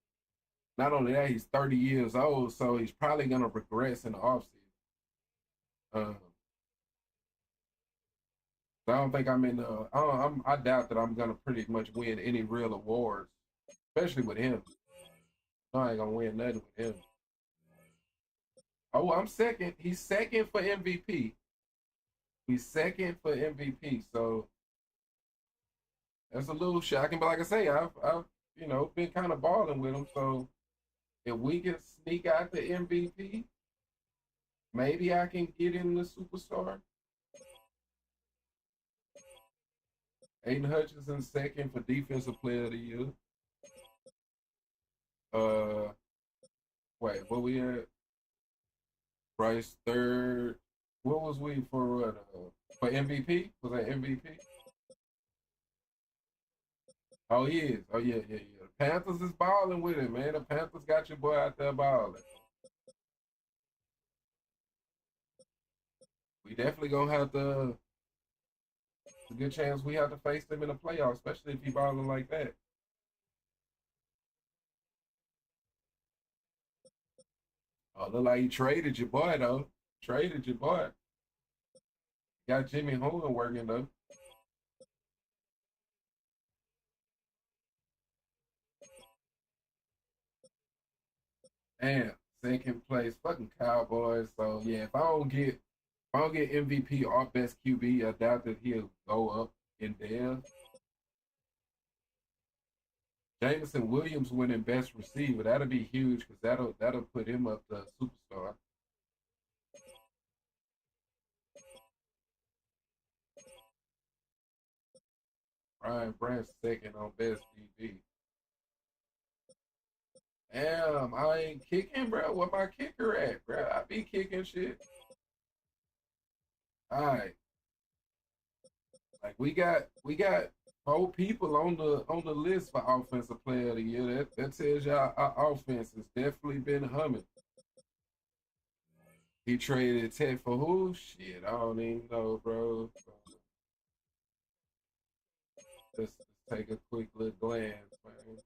Speaker 1: he's 30 years old, so he's probably gonna regress in the offseason. Um, so I don't think I'm in. I doubt that I'm gonna pretty much win any real awards, especially with him. I ain't gonna win nothing with him. Oh, I'm second. He's second for MVP. He's second for MVP. So that's a little shocking. But like I say, I've been kind of balling with him. So if we can sneak out the MVP, maybe I can get in the superstar. Aiden Hutchinson second for defensive player of the year. Uh, wait, what we at? Bryce third. What was we for MVP? Was that MVP? Oh, he is. Oh yeah, yeah, yeah. The Panthers is balling with it, man. The Panthers got your boy out there balling. We definitely gonna have to. It's a good chance we have to face them in the playoffs, especially if he balling like that. Oh, look like he traded your boy though. Traded your boy. Got Jimmy Horn working though. Damn, second place, fucking Cowboys. So yeah, if I don't get MVP or best QB, I doubt that he'll go up in there. Jameson Williams winning best receiver, that'll be huge because that'll put him up to superstar. Ryan Brand second on best DB. Damn, I ain't kicking, bro. Where my kicker at, bro? I be kicking shit. All right, like we got 4 people on the list for offensive player of the year. That tells y'all our offense has definitely been humming. He traded Ted for who? Shit, I don't even know, bro. Let's take a quick little glance, man.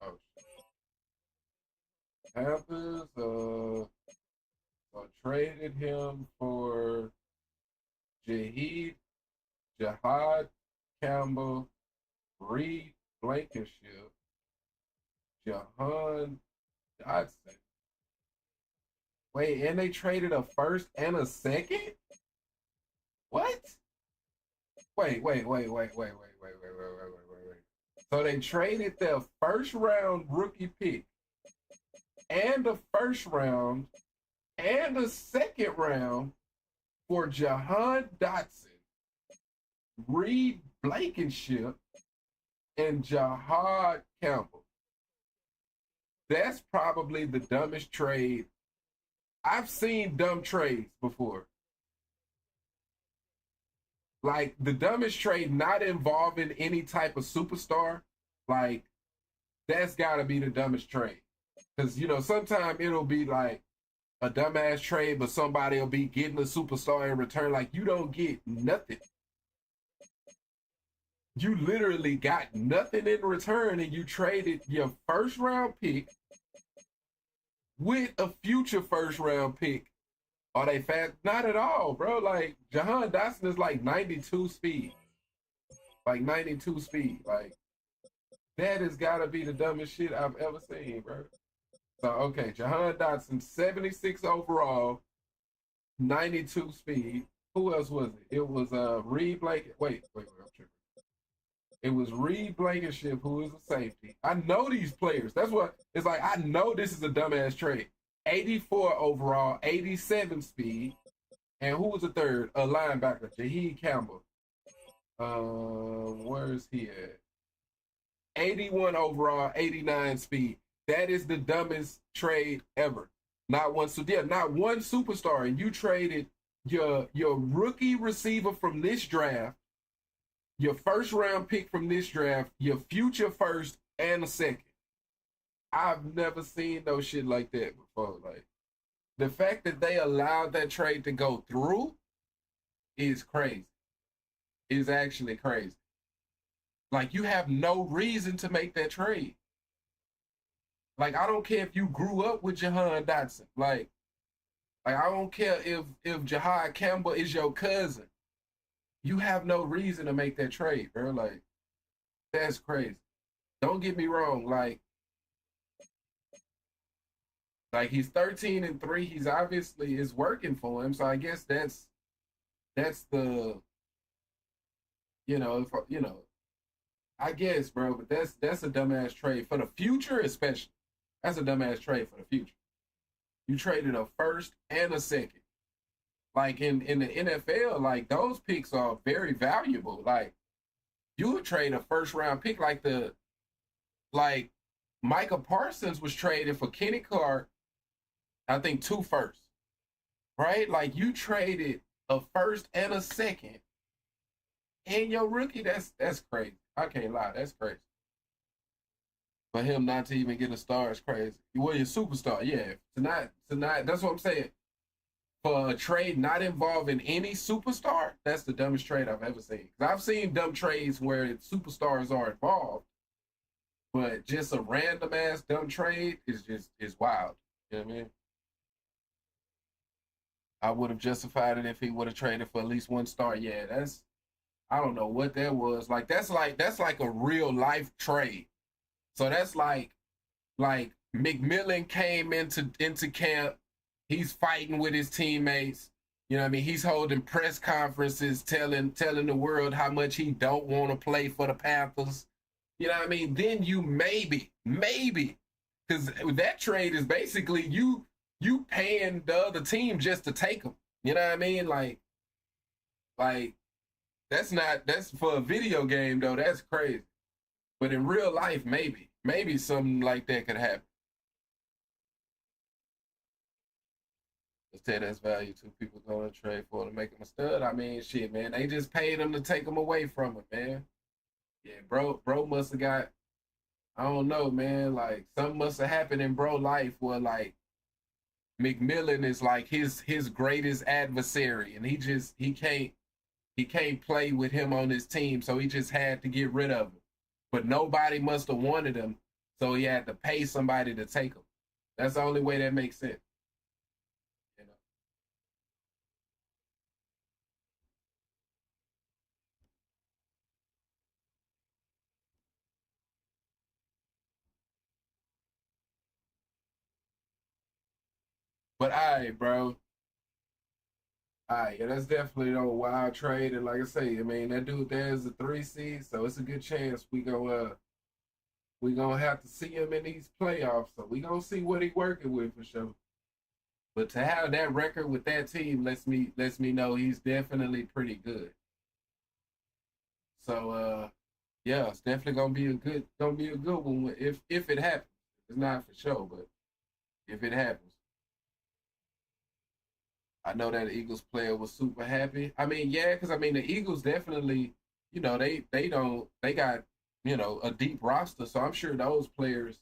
Speaker 1: Oh, Panthers traded him for Jihad Campbell, Reed Blankenship, Jahan Dotson. Wait, and they traded a first and a second? What? Wait. So they traded their first round rookie pick and the first round and the second round for Jahan Dotson, Reed Blankenship, and Jihad Campbell. That's probably the dumbest trade. I've seen dumb trades before. Like the dumbest trade not involving any type of superstar, like that's gotta be the dumbest trade. Because sometimes it'll be like a dumbass trade, but somebody will be getting a superstar in return. Like you don't get nothing. You literally got nothing in return, and you traded your first round pick with a future first round pick. Are they fast? Not at all, bro. Like Jahan Dotson is like 92 speed. Like 92 speed. Like that has gotta be the dumbest shit I've ever seen, bro. So okay, Jahan Dotson, 76 overall, 92 speed. Who else was it? It was Reed Blanket. Wait, I'm tripping. It was Reed Blankenship, who is a safety. I know these players. That's what it's like. I know this is a dumbass trade. 84 overall, 87 speed. And who was the third? A linebacker, Jaheed Campbell. Where is he at? 81 overall, 89 speed. That is the dumbest trade ever. Not one superstar. And you traded your rookie receiver from this draft, your first round pick from this draft, your future first and a second. I've never seen no shit like that before. Like the fact that they allowed that trade to go through is crazy. Is actually crazy. Like you have no reason to make that trade. Like I don't care if you grew up with Jahan Dotson. Like I don't care if Jihad Campbell is your cousin. You have no reason to make that trade, bro. Like that's crazy. Don't get me wrong. Like he's 13-3. He's obviously is working for him. So I guess that's the I guess, bro. But that's a dumbass trade for the future, especially. That's a dumbass trade for the future. You traded a first and a second. Like in the NFL, like those picks are very valuable. Like you would trade a first round pick like Micah Parsons was traded for Kenny Clark, I think 2 firsts, right? Like you traded a first and a second and your rookie, that's crazy. I can't lie, that's crazy. For him not to even get a star is crazy. Well, you're a superstar, yeah. Tonight, that's what I'm saying. For a trade not involving any superstar, that's the dumbest trade I've ever seen. Because I've seen dumb trades where superstars are involved, but just a random ass dumb trade is wild. You know what I mean? I would have justified it if he would have traded for at least 1 star. Yeah, I don't know what that was. Like that's like a real life trade. So that's like McMillan came into camp. He's fighting with his teammates. You know what I mean? He's holding press conferences telling the world how much he don't want to play for the Panthers. You know what I mean? Then you maybe, because that trade is basically you you paying the other team just to take them. You know what I mean? Like that's for a video game though. That's crazy. But in real life, maybe something like that could happen. Let's say that's value. Two people going to trade for to make him a stud. I mean, shit, man. They just paid him to take him away from him, man. Yeah, bro must have got. I don't know, man. Like something must have happened in bro life where like McMillan is like his greatest adversary, and he can't play with him on his team, so he just had to get rid of him. But nobody must have wanted him, so he had to pay somebody to take him. That's the only way that makes sense. You know? But all right, bro. All right, yeah, that's definitely a wild trade. And like I say, I mean, that dude there is a 3 seed, so it's a good chance we gonna have to see him in these playoffs. So we gonna see what he working with for sure. But to have that record with that team lets me know he's definitely pretty good. So yeah, it's definitely gonna be a good one if it happens. It's not for sure, but if it happens. I know that the Eagles player was super happy. I mean, yeah, because I mean the Eagles definitely, they got, a deep roster. So I'm sure those players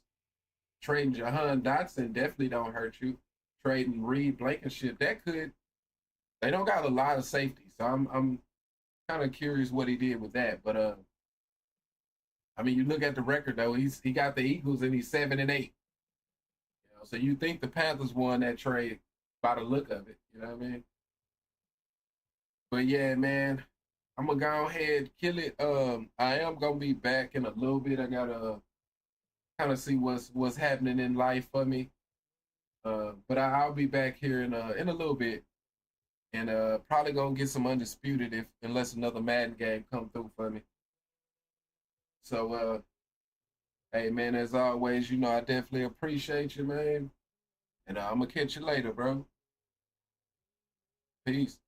Speaker 1: trading Jahan Dotson definitely don't hurt you. Trading Reed Blankenship, they don't got a lot of safety. So I'm kind of curious what he did with that. But I mean, you look at the record though, he got the Eagles and he's 7-8. So you think the Panthers won that trade by the look of it, you know what I mean? But yeah, man, I'm gonna go ahead kill it. I am gonna be back in a little bit. I gotta kind of see what's happening in life for me. But I'll be back here in a little bit, and probably gonna get some undisputed if unless another Madden game come through for me. So hey man, as always, I definitely appreciate you, man, and I'm gonna catch you later, bro. Peace.